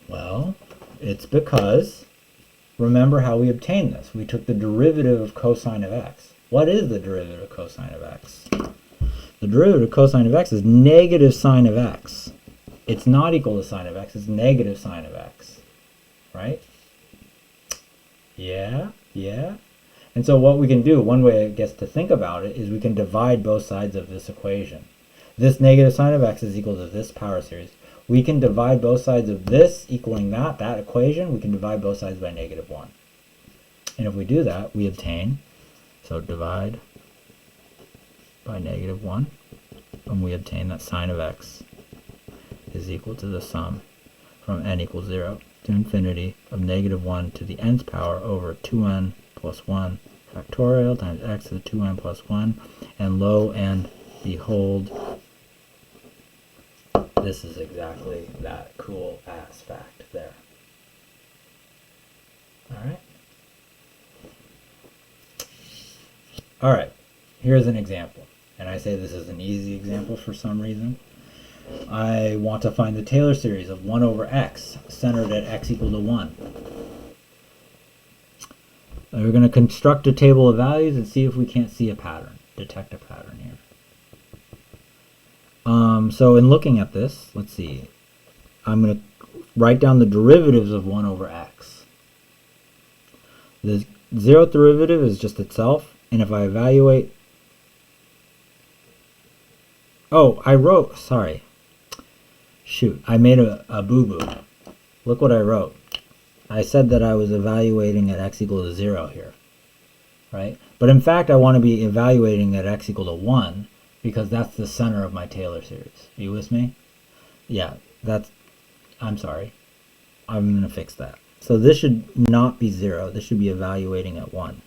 Well, it's because, remember how we obtained this. We took the derivative of cosine of x. What is the derivative of cosine of x? The derivative of cosine of x is negative sine of x. It's not equal to sine of x, it's negative sine of x. Right? Yeah. And so what we can do, one way I guess to think about it, is we can divide both sides of this equation. This negative sine of x is equal to this power series. We can divide both sides of this equaling that equation, we can divide both sides by negative 1. And if we do that, we obtain, so divide by negative 1, and we obtain that sine of x is equal to the sum from n equals 0 to infinity of negative 1 to the nth power over 2n plus 1 factorial times x to the 2n plus 1, and lo and behold, this is exactly that cool ass fact there. Alright, here's an example. And I say this is an easy example for some reason. I want to find the Taylor series of 1 over x centered at x equal to 1. We're going to construct a table of values and see if we can't see a pattern, detect a pattern here. So in looking at this, let's see. I'm going to write down the derivatives of 1 over x. The zeroth derivative is just itself, and if I evaluate... Oh, I wrote... Sorry. Shoot, I made a boo-boo. Look what I wrote. I said that I was evaluating at x equal to 0 here, right? But in fact, I want to be evaluating at x equal to 1 because that's the center of my Taylor series. Are you with me? Yeah, that's... I'm sorry. I'm going to fix that. So this should not be 0. This should be evaluating at 1.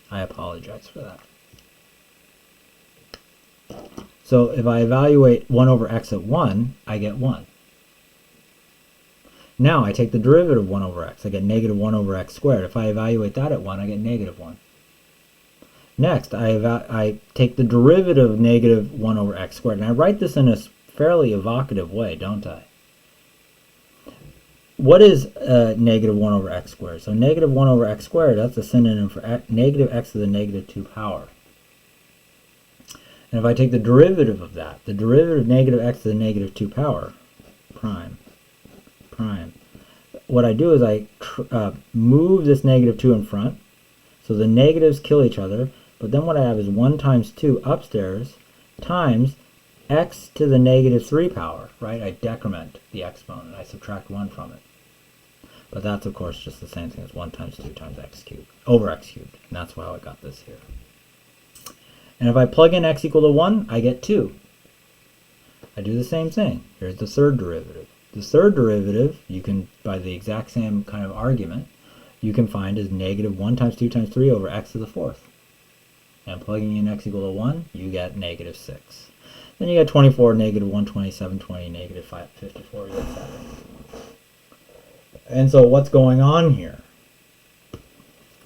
I apologize for that. So if I evaluate 1 over x at 1, I get 1. Now I take the derivative of 1 over x. I get negative 1 over x squared. If I evaluate that at 1, I get negative 1. Next, I take the derivative of negative 1 over x squared. And I write this in a fairly evocative way, don't I? What is negative 1 over x squared? So negative 1 over x squared, that's a synonym for negative x to the negative 2 power. And if I take the derivative of that, the derivative of negative x to the negative 2 power, prime, what I do is I move this negative 2 in front, so the negatives kill each other, but then what I have is 1 times 2 upstairs times x to the negative 3 power, right? I decrement the exponent, I subtract 1 from it. But that's, of course, just the same thing as 1 times 2 times x cubed, over x cubed, and that's why I got this here. And if I plug in x equal to 1, I get 2. I do the same thing. Here's the third derivative. The third derivative, you can, by the exact same kind of argument, you can find as negative 1 times 2 times 3 over x to the 4th. And plugging in x equal to 1, you get negative 6. Then you get 24, negative 127, 20, negative 54, you get 7. And so what's going on here?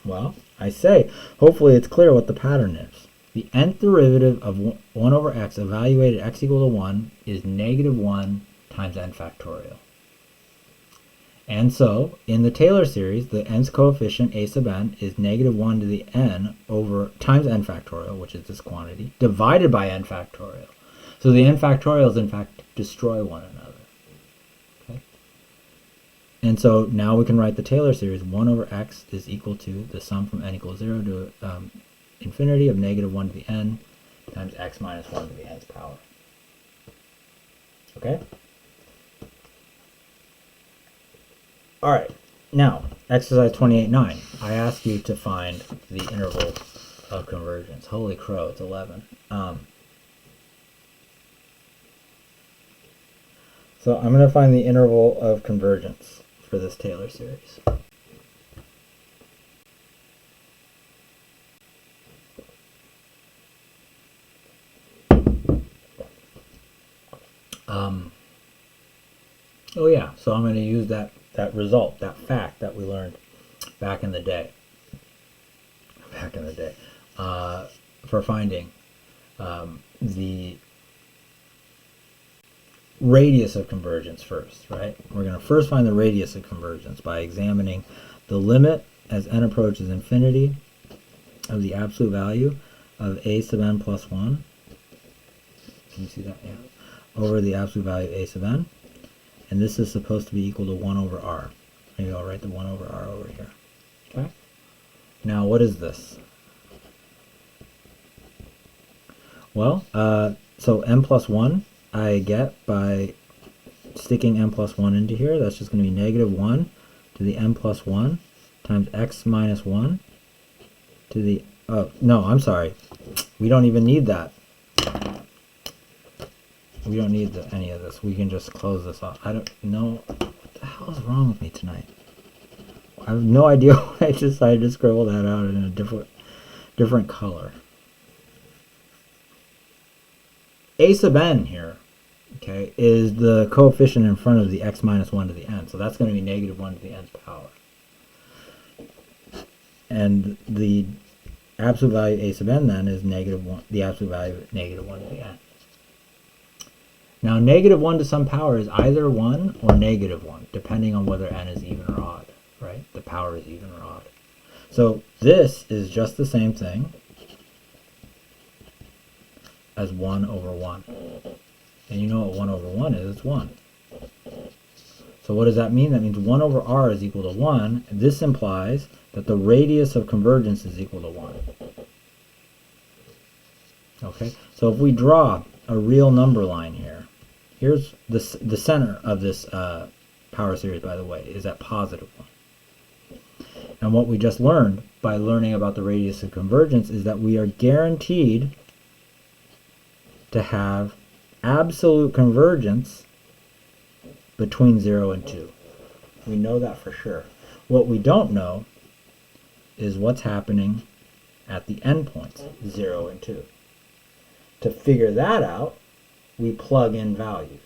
Well, I say, hopefully it's clear what the pattern is. The nth derivative of 1 over x evaluated at x equal to 1 is negative 1 times times n factorial. And so, in the Taylor series, the nth coefficient a sub n is negative 1 to the n over times n factorial, which is this quantity, divided by n factorial. So the n factorials, in fact, destroy one another. Okay? And so now we can write the Taylor series. 1 over x is equal to the sum from n equals 0 to infinity of negative 1 to the n times x minus 1 to the nth power. Okay? All right, now, exercise 28.9. I ask you to find the interval of convergence. Holy crow, it's 11. So I'm going to find the interval of convergence for this Taylor series. Oh yeah, so I'm going to use that result, that fact that we learned back in the day, for finding the radius of convergence first, right? We're going to first find the radius of convergence by examining the limit as n approaches infinity of the absolute value of a sub n plus 1. Can you see that? Yeah. Over the absolute value of a sub n. And this is supposed to be equal to 1 over r. Maybe I'll write the 1 over r over here. Okay? Now, what is this? Well, so n plus 1 I get by sticking n plus 1 into here. That's just going to be negative 1 to the n plus 1 times x minus 1 to the... Oh, no, I'm sorry. We don't even need that. We don't need any of this. We can just close this off. I don't know. What the hell is wrong with me tonight? I have no idea why I decided to scribble that out in a different color. A sub n here, okay, is the coefficient in front of the x minus 1 to the n. So that's going to be negative 1 to the nth power. And the absolute value a sub n then is negative 1, the absolute value of negative 1 to the n. Now, negative 1 to some power is either 1 or negative 1, depending on whether n is even or odd, right? The power is even or odd. So this is just the same thing as 1 over 1. And you know what 1 over 1 is? It's 1. So what does that mean? That means 1 over r is equal to 1. This implies that the radius of convergence is equal to 1. Okay? So if we draw a real number line here, here's the center of this power series, by the way, is at positive 1. And what we just learned by learning about the radius of convergence is that we are guaranteed to have absolute convergence between 0 and 2. We know that for sure. What we don't know is what's happening at the endpoints, 0 and 2. To figure that out, we plug in values.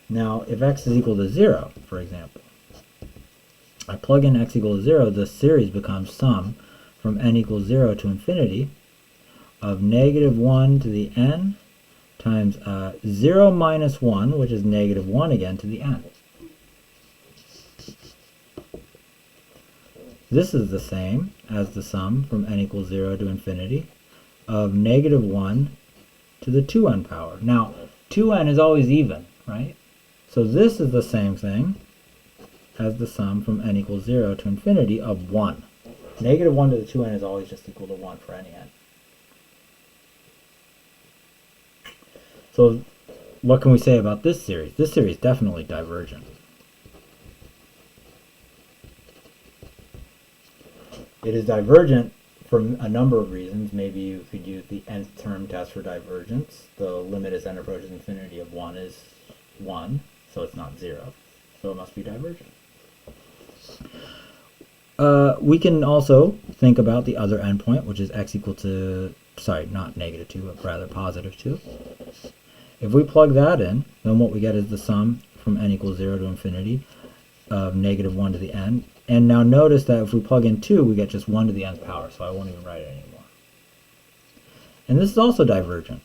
Now, if x is equal to 0, for example, I plug in x equals 0, the series becomes sum from n equals 0 to infinity of negative 1 to the n times 0 minus 1, which is negative 1 again, to the n. This is the same as the sum from n equals 0 to infinity of negative 1 to the 2n power. Now, 2n is always even, right? So this is the same thing as the sum from n equals 0 to infinity of 1. Negative 1 to the 2n is always just equal to 1 for any n. So what can we say about this series? This series is definitely divergent. It is divergent for a number of reasons. Maybe you could use the nth term test for divergence. The limit as n approaches infinity of 1 is 1, so it's not 0. So it must be divergent. We can also think about the other endpoint, which is x equal to, sorry, not negative 2, but rather positive 2. If we plug that in, then what we get is the sum from n equals 0 to infinity of negative 1 to the n. And now notice that if we plug in 2, we get just 1 to the nth power, so I won't even write it anymore. And this is also divergent.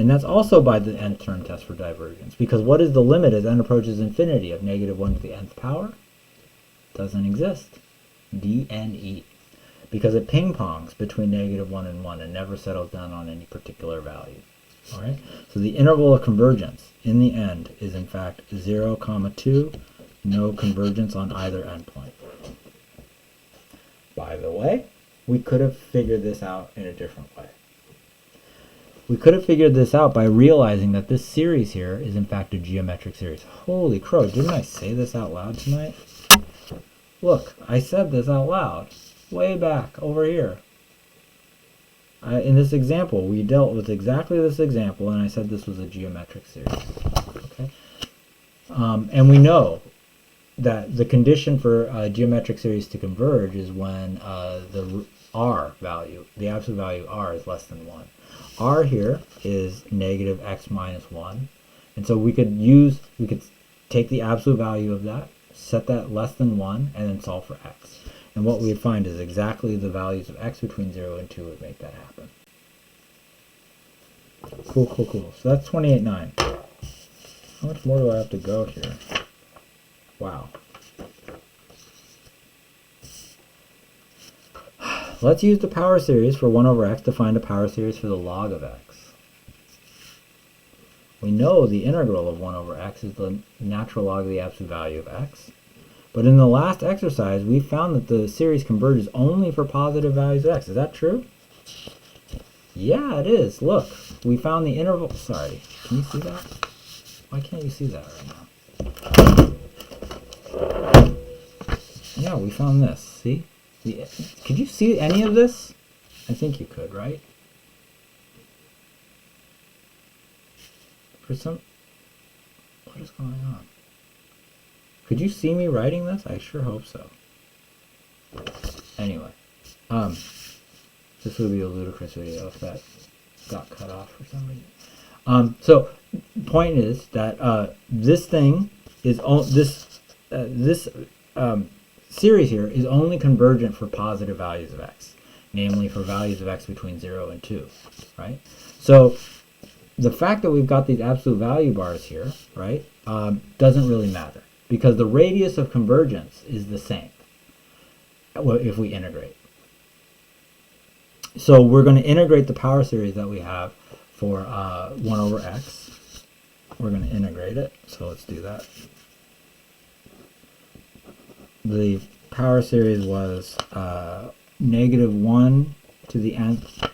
And that's also by the nth term test for divergence, because what is the limit as n approaches infinity of negative 1 to the nth power? Doesn't exist. dne. Because it ping-pongs between negative 1 and 1 and never settles down on any particular value. All right? So the interval of convergence in the end is in fact 0, 2, no convergence on either endpoint. By the way, we could have figured this out in a different way. We could have figured this out by realizing that this series here is in fact a geometric series. Holy crow, didn't I say this out loud tonight? Look, I said this out loud. Way back over here. In this example, we dealt with exactly this example, and I said this was a geometric series. Okay, and we know that the condition for a geometric series to converge is when the r value, the absolute value r, is less than 1. R here is negative x minus 1, and so we could take the absolute value of that, set that less than 1, and then solve for x. And what we would find is exactly the values of x between 0 and 2 would make that happen. Cool, cool, cool. So that's 28.9. How much more do I have to go here? Wow. Let's use the power series for 1 over x to find a power series for the log of x. We know the integral of 1 over x is the natural log of the absolute value of x. But in the last exercise, we found that the series converges only for positive values of x. Is that true? Yeah, it is. Look, we found the interval. Sorry, can you see that? Why can't you see that right now? Yeah, we found this. See? Could you see any of this? I think you could, right? What is going on? Could you see me writing this? I sure hope so. Anyway, this would be a ludicrous video if that got cut off for some reason. So, point is that this thing is this series here is only convergent for positive values of x, namely for values of x between 0 and 2, right? So the fact that we've got these absolute value bars here, right, doesn't really matter, because the radius of convergence is the same if we integrate. So we're going to integrate the power series that we have for 1 over x. We're going to integrate it, so let's do that. The power series was negative 1 to the nth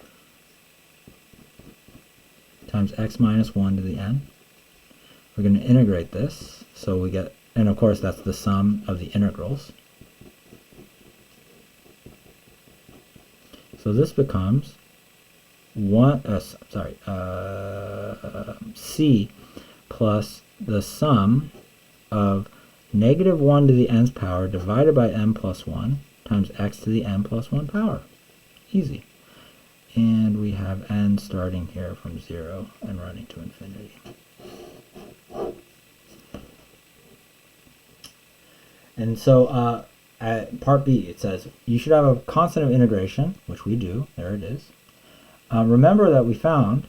times x minus 1 to the n. We're going to integrate this, so we get, and of course that's the sum of the integrals. So this becomes c plus the sum of negative 1 to the nth power divided by m plus 1 times x to the n plus 1 power. Easy. And we have n starting here from 0 and running to infinity. And so at part B, it says you should have a constant of integration, which we do. There it is. Remember that we found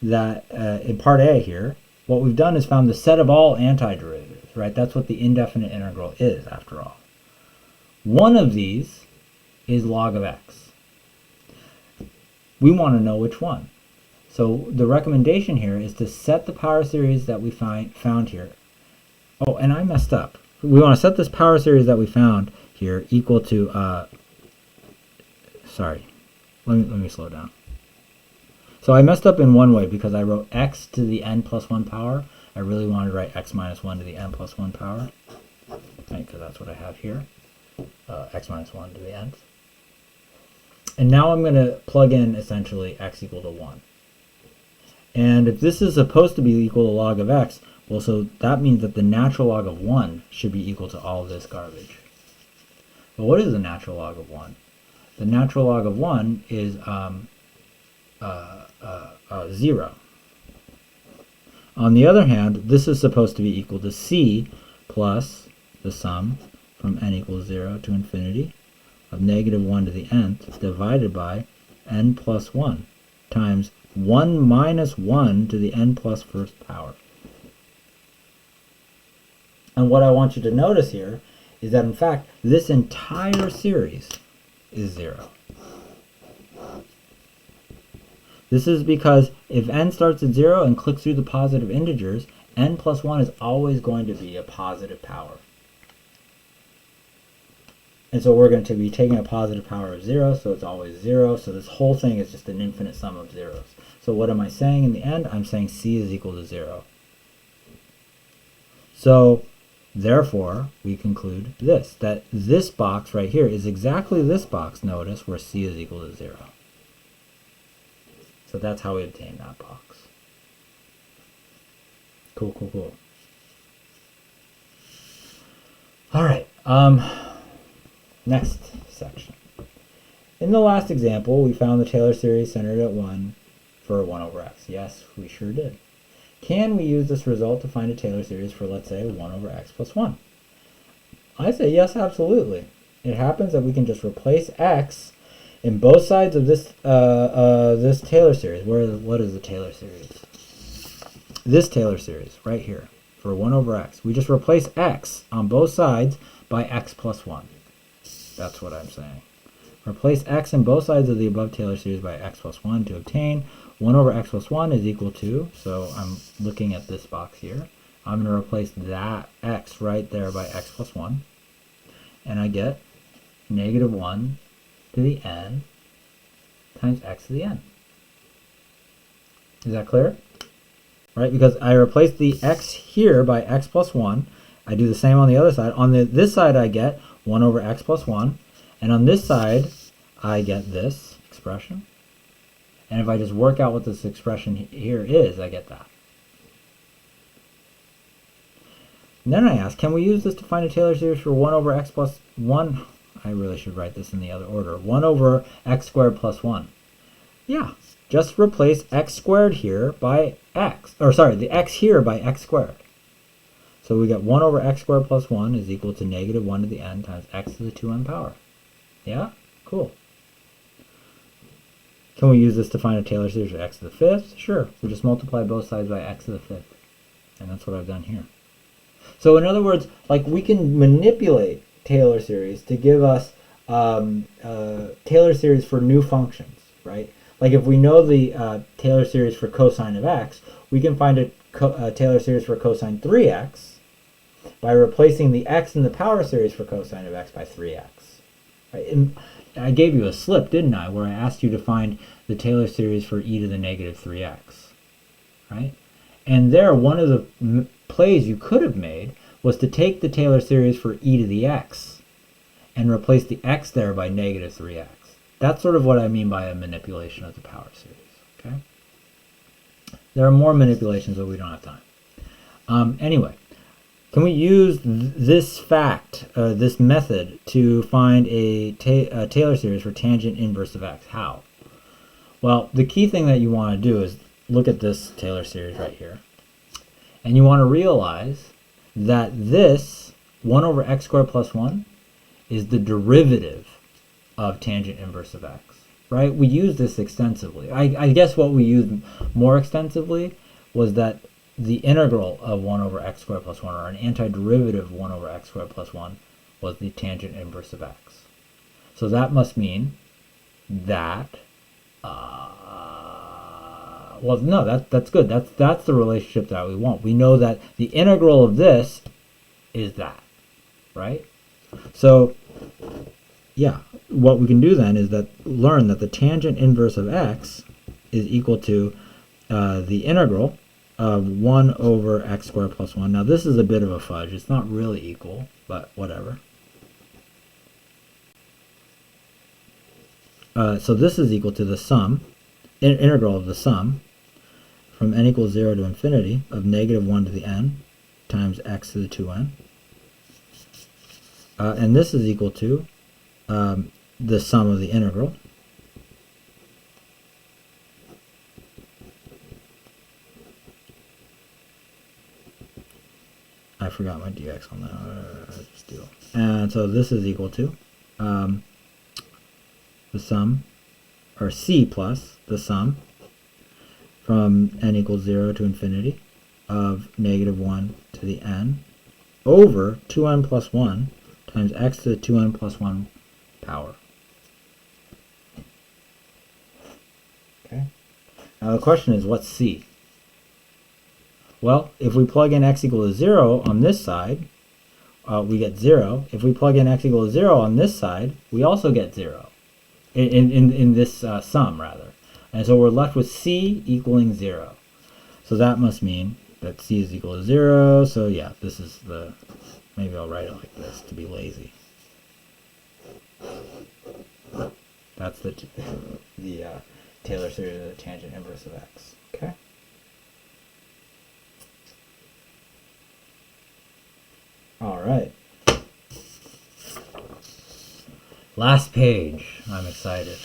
that in part A here, what we've done is found the set of all antiderivatives, right? That's what the indefinite integral is, after all. One of these is log of x. We want to know which one. So the recommendation here is to set the power series that we found here. Oh, and I messed up. We want to set this power series that we found here equal to, sorry, let me slow down. So I messed up in one way because I wrote x to the n plus 1 power. I really wanted to write x minus 1 to the n plus 1 power, right, because that's what I have here, x minus 1 to the nth. And now I'm going to plug in essentially x equal to 1. And if this is supposed to be equal to log of x, well, so that means that the natural log of 1 should be equal to all this garbage. But what is the natural log of 1? The natural log of 1 is 0. On the other hand, this is supposed to be equal to c plus the sum from n equals 0 to infinity of negative 1 to the nth divided by n plus 1 times 1 minus 1 to the n plus first power. And what I want you to notice here is that, in fact, this entire series is 0. This is because if n starts at 0 and clicks through the positive integers, n plus 1 is always going to be a positive power. And so we're going to be taking a positive power of 0, so it's always 0. So this whole thing is just an infinite sum of zeros. So what am I saying in the end? I'm saying c is equal to 0. So therefore, we conclude this, that this box right here is exactly this box, notice, where c is equal to 0. So that's how we obtain that box. Cool, cool, cool. All right. Next section. In the last example, we found the Taylor series centered at 1 for 1 over x. Yes, we sure did. Can we use this result to find a Taylor series for, let's say, 1 over x plus 1? I say yes, absolutely. It happens that we can just replace x in both sides of this this Taylor series. What is the Taylor series? This Taylor series, right here, for 1 over x. We just replace x on both sides by x plus 1. That's what I'm saying. Replace x in both sides of the above Taylor series by x plus 1 to obtain 1 over x plus 1 is equal to, so I'm looking at this box here, I'm going to replace that x right there by x plus 1, and I get negative 1 to the n times x to the n. Is that clear? Right, because I replace the x here by x plus 1. I do the same on the other side. On this side I get 1 over x plus 1, and on this side I get this expression. And if I just work out what this expression here is, I get that. And then I ask, can we use this to find a Taylor series for 1 over x plus 1? I really should write this in the other order. 1 over x squared plus 1. Yeah, just replace x squared here by x, or sorry, the x here by x squared. So we get 1 over x squared plus 1 is equal to negative 1 to the n times x to the 2n power. Yeah? Cool. Can we use this to find a Taylor series for x to the 5th? Sure. We just multiply both sides by x to the 5th. And that's what I've done here. So in other words, like, we can manipulate Taylor series to give us Taylor series for new functions, right? Like if we know the Taylor series for cosine of x, we can find a Taylor series for cosine 3x by replacing the x in the power series for cosine of x by 3x. Right? And I gave you a slip, didn't I, where I asked you to find the Taylor series for e to the negative 3x, right? And there, one of the plays you could have made was to take the Taylor series for e to the x and replace the x there by negative 3x. That's sort of what I mean by a manipulation of the power series, okay? There are more manipulations, but we don't have time. Anyway, can we use this fact, this method, to find a Taylor series for tangent inverse of x? How? Well, the key thing that you want to do is look at this Taylor series right here. And you want to realize that this 1 over x squared plus 1 is the derivative of tangent inverse of x, right? We use this extensively. I guess what we used more extensively was that the integral of 1 over x squared plus 1, or an antiderivative of 1 over x squared plus 1, was the tangent inverse of x. So that must mean that, well, no, that's good. That's the relationship that we want. We know that the integral of this is that, right? So, yeah, what we can do then is learn that the tangent inverse of x is equal to the integral of 1 over x squared plus 1. Now this is a bit of a fudge. It's not really equal, but whatever. So this is equal to the sum, integral of the sum, from n equals 0 to infinity of negative 1 to the n times x to the 2n. And this is equal to the sum of the integral I forgot my dx on that. Just do. And so this is equal to the sum, or c plus the sum from n equals 0 to infinity of negative 1 to the n over 2n plus 1 times x to the 2n plus 1 power. Okay. Now the question is, what's c? Well, if we plug in x equal to 0 on this side, we get 0. If we plug in x equal to 0 on this side, we also get 0. In this sum, rather. And so we're left with c equaling 0. So that must mean that c is equal to 0. So yeah, this is the, maybe I'll write it like this to be lazy. That's the Taylor series of the tangent inverse of x. Okay. All right. Last page. I'm excited.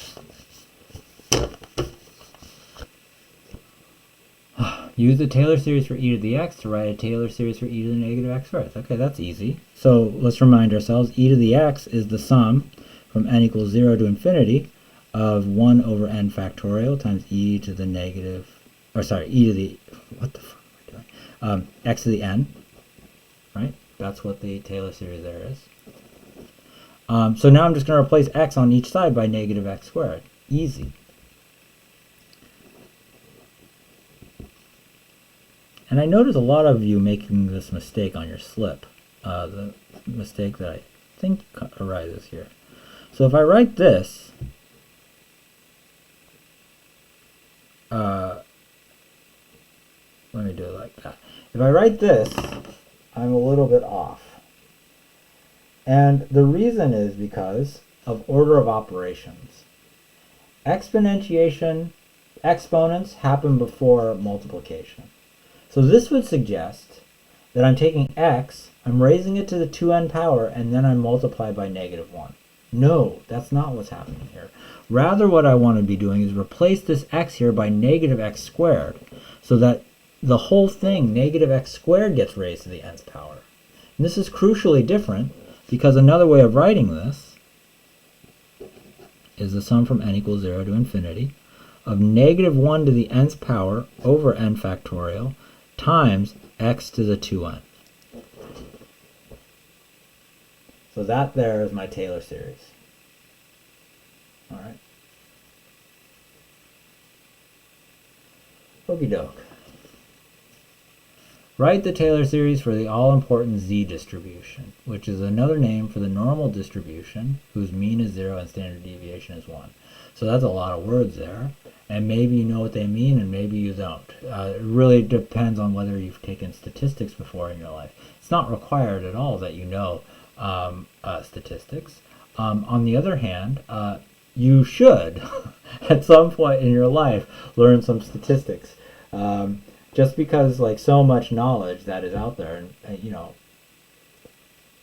Use the Taylor series for e to the x to write a Taylor series for e to the negative x squared. Okay, that's easy. So let's remind ourselves, e to the x is the sum from n equals 0 to infinity of 1 over n factorial times e to the negative, or sorry, e to the, what the fuck am I doing? X to the n, right? That's what the Taylor series there is. So now I'm just going to replace x on each side by negative x squared. Easy. And I notice a lot of you making this mistake on your slip. The mistake that I think arises here. So if I write this, let me do it like that. If I write this, I'm a little bit off. And the reason is because of order of operations. Exponentiation, exponents happen before multiplication. So this would suggest that I'm taking x, I'm raising it to the 2n power, and then I multiply by negative 1. No, that's not what's happening here. Rather, what I want to be doing is replace this x here by negative x squared, so that the whole thing, negative x squared, gets raised to the nth power. And this is crucially different, because another way of writing this is the sum from n equals 0 to infinity of negative 1 to the nth power over n factorial times x to the 2n. So that there is my Taylor series. All right. Okie doke. Write the Taylor series for the all-important z distribution, which is another name for the normal distribution whose mean is 0 and standard deviation is 1. So that's a lot of words there, and maybe you know what they mean and maybe you don't. It really depends on whether you've taken statistics before in your life. It's not required at all that you know statistics. On the other hand, you should, at some point in your life, learn some statistics. Just because, like, so much knowledge that is out there, and you know,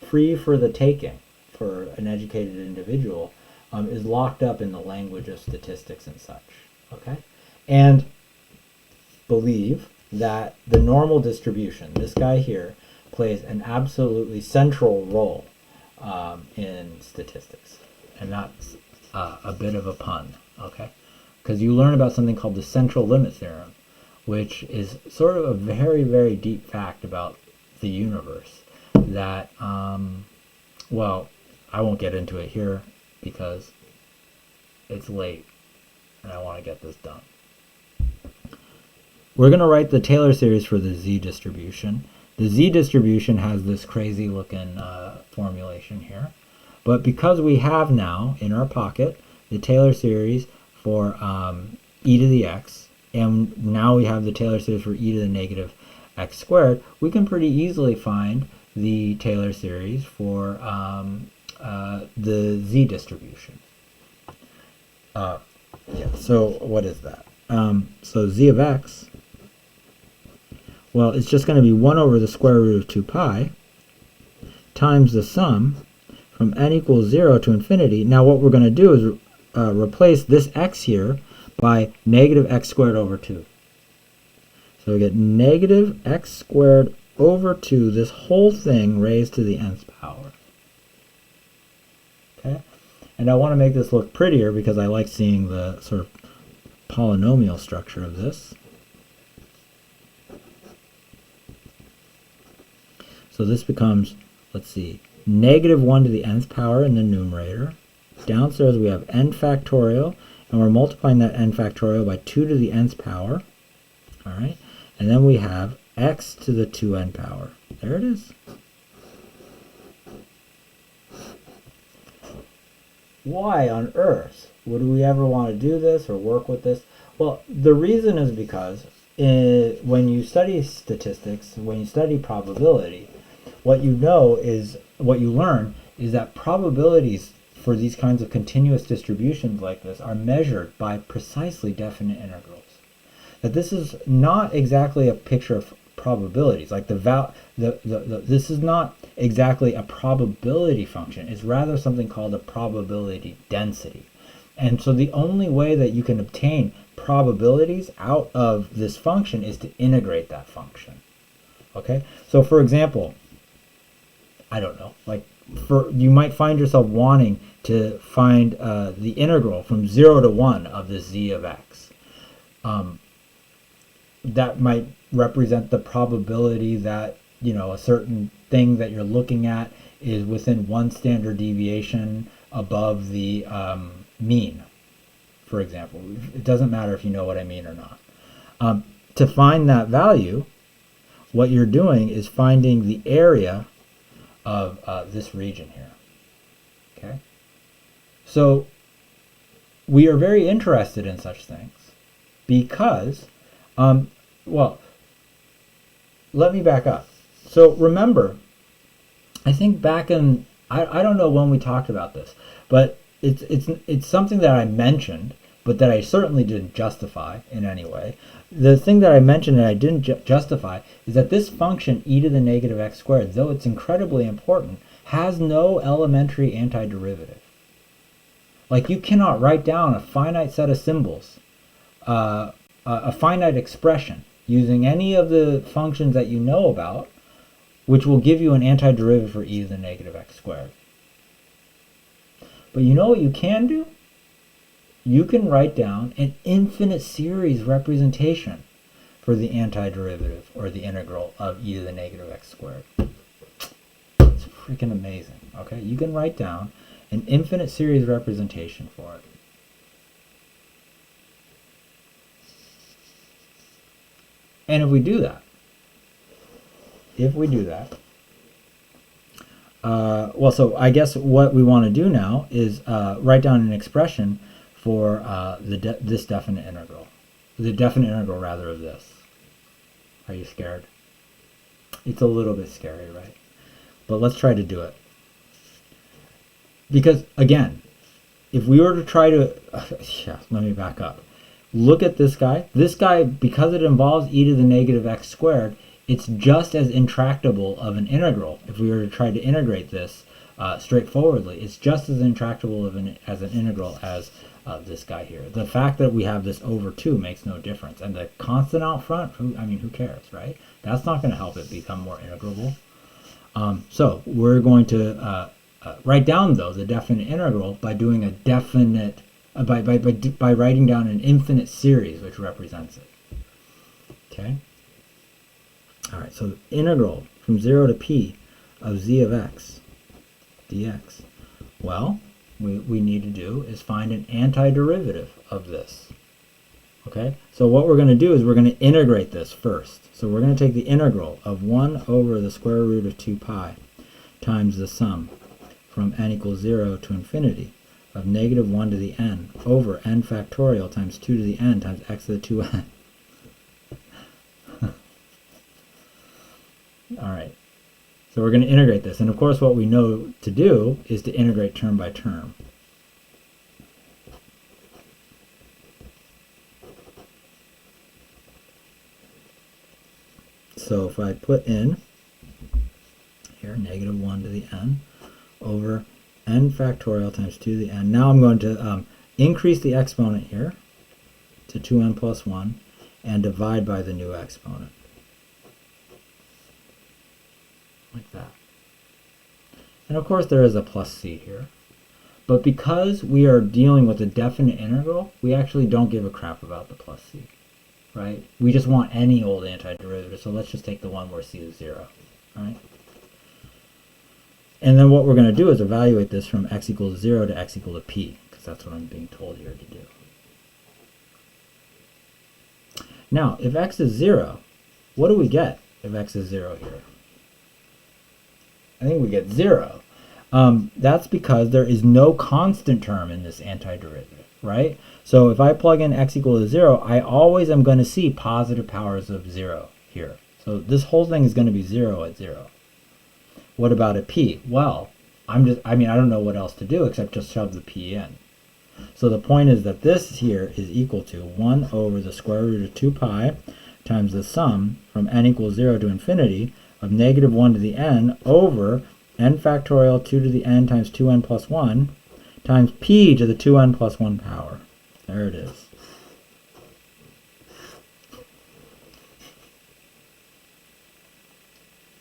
free for the taking for an educated individual, is locked up in the language of statistics and such. Okay, and believe that the normal distribution, this guy here, plays an absolutely central role in statistics, and that's a bit of a pun. Okay, because you learn about something called the central limit theorem, which is sort of a very, very deep fact about the universe that, well, I won't get into it here because it's late and I want to get this done. We're going to write the Taylor series for the z distribution. The z distribution has this crazy looking formulation here, but because we have now in our pocket the Taylor series for e to the x, and now we have the Taylor series for e to the negative x squared, we can pretty easily find the Taylor series for the z distribution. Yeah, so what is that? So z of x, well, it's just going to be 1 over the square root of 2 pi times the sum from n equals 0 to infinity. Now what we're going to do is replace this x here by negative x squared over 2. So we get negative x squared over 2, this whole thing raised to the nth power. Okay? And I want to make this look prettier because I like seeing the sort of polynomial structure of this. So this becomes, let's see, negative 1 to the nth power in the numerator. Downstairs we have n factorial, and we're multiplying that n factorial by 2 to the nth power. All right, and then we have x to the 2n power. There it is. Why on earth would we ever want to do this or work with this? Well, the reason is because when you study statistics, when you study probability, what you learn is that probabilities for these kinds of continuous distributions like this are measured by precisely definite integrals. That this is not exactly a picture of probabilities, like this is not exactly a probability function. It's rather something called a probability density. And so the only way that you can obtain probabilities out of this function is to integrate that function. Okay, so for example, I don't know, like you might find yourself wanting to find the integral from 0 to 1 of this z of x. That might represent the probability that, you know, a certain thing that you're looking at is within 1 standard deviation above the mean, for example. It doesn't matter if you know what I mean or not. To find that value, what you're doing is finding the area of this region here. Okay? So we are very interested in such things because, well, let me back up. So remember, I think back in, I don't know when we talked about this, but it's something that I mentioned, but that I certainly didn't justify in any way. The thing that I mentioned and I didn't justify is that this function e to the negative x squared, though it's incredibly important, has no elementary antiderivative. Like, you cannot write down a finite set of symbols, a finite expression using any of the functions that you know about, which will give you an antiderivative for e to the negative x squared. But you know what you can do? You can write down an infinite series representation for the antiderivative, or the integral of e to the negative x squared. It's freaking amazing. Okay, you can write down an infinite series representation for it. And if we do that, well, so I guess what we want to do now is write down an expression for this definite integral. The definite integral, rather, of this. Are you scared? It's a little bit scary, right? But let's try to do it. Because, again, if we were to try to... yeah, let me back up. Look at this guy. This guy, because it involves e to the negative x squared, it's just as intractable of an integral. If we were to try to integrate this straightforwardly, it's just as intractable as an integral as this guy here. The fact that we have this over 2 makes no difference. And the constant out front, who cares, right? That's not going to help it become more integrable. So we're going to write down, though, the definite integral by doing a definite, by writing down an infinite series which represents it. Okay? All right, so the integral from 0 to p of z of x dx. Well, we need to do is find an antiderivative of this. Okay, so what we're going to do is we're going to integrate this first. So we're going to take the integral of 1 over the square root of 2 pi times the sum from n equals 0 to infinity of negative 1 to the n over n factorial times 2 to the n times x to the 2n. All right, so we're going to integrate this. And of course what we know to do is to integrate term by term. So if I put in here negative 1 to the n over n factorial times 2 to the n. Now I'm going to increase the exponent here to 2n plus 1 and divide by the new exponent. Like that. And of course there is a plus c here. But because we are dealing with a definite integral, we actually don't give a crap about the plus c. Right? We just want any old antiderivative, so let's just take the one where c is 0. Right? And then what we're going to do is evaluate this from x equals 0 to x equal to p, because that's what I'm being told here to do. Now, if x is 0, what do we get if x is 0 here? I think we get 0. That's because there is no constant term in this antiderivative, right? So if I plug in x equal to 0, I always am going to see positive powers of 0 here. So this whole thing is going to be 0 at 0. What about a p? Well, I don't know what else to do except just shove the p in. So the point is that this here is equal to 1 over the square root of 2 pi times the sum from n equals 0 to infinity of negative 1 to the n over n factorial 2 to the n times 2n plus 1 times p to the 2n plus 1 power. There it is.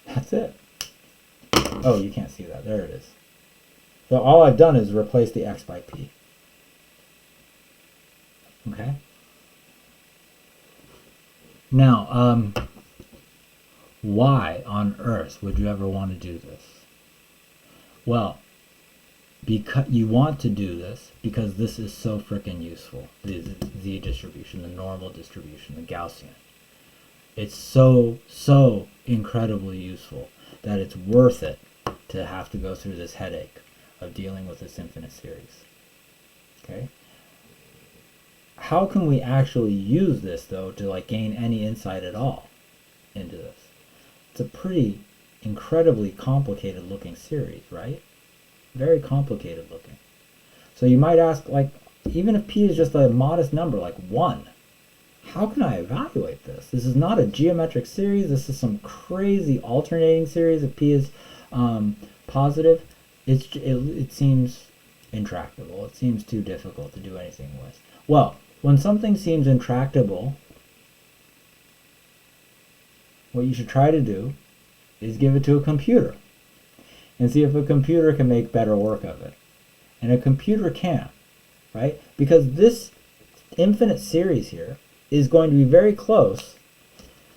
That's it. Oh, you can't see that. There it is. So all I've done is replace the x by p. Okay? Now, why on earth would you ever want to do this? Well, because you want to do this because this is so freaking useful. The z distribution, the normal distribution, the Gaussian. It's so incredibly useful that it's worth it to have to go through this headache of dealing with this infinite series. Okay? How can we actually use this, though, to like gain any insight at all into this? It's a pretty incredibly complicated looking series, right? Very complicated looking. So you might ask, like, even if p is just a modest number, like 1, how can I evaluate this? This is not a geometric series. This is some crazy alternating series. If p is positive, it seems intractable. It seems too difficult to do anything with. Well, when something seems intractable, what you should try to do is give it to a computer and see if a computer can make better work of it. And a computer can, right? Because this infinite series here is going to be very close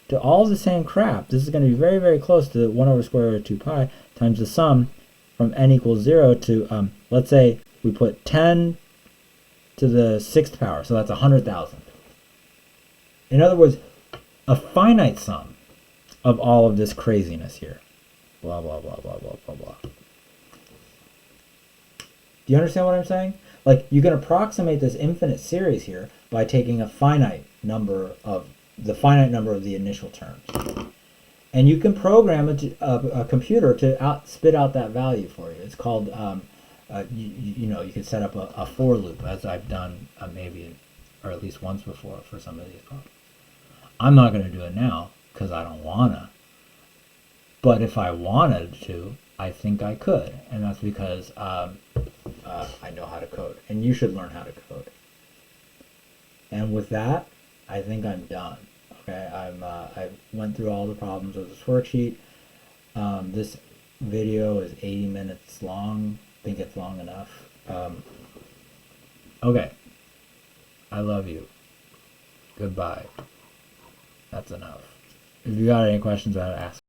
to all the same crap. This is going to be very, very close to 1 over square root of 2 pi times the sum from n equals 0 to, let's say we put 10 to the 6th power, so that's 100,000. In other words, a finite sum of all of this craziness here. Blah, blah, blah, blah, blah, blah, blah. Do you understand what I'm saying? Like, you can approximate this infinite series here by taking a finite number of the initial terms. And you can program a computer to spit out that value for you. It's called, you can set up a for loop, as I've done maybe, or at least once before for some of these problems. I'm not going to do it now because I don't want to. But if I wanted to, I think I could. And that's because I know how to code. And you should learn how to code. And with that, I think I'm done. Okay, I went through all the problems of this worksheet. This video is 80 minutes long. I think it's long enough. Okay. I love you. Goodbye. That's enough. If you got any questions, I'd ask.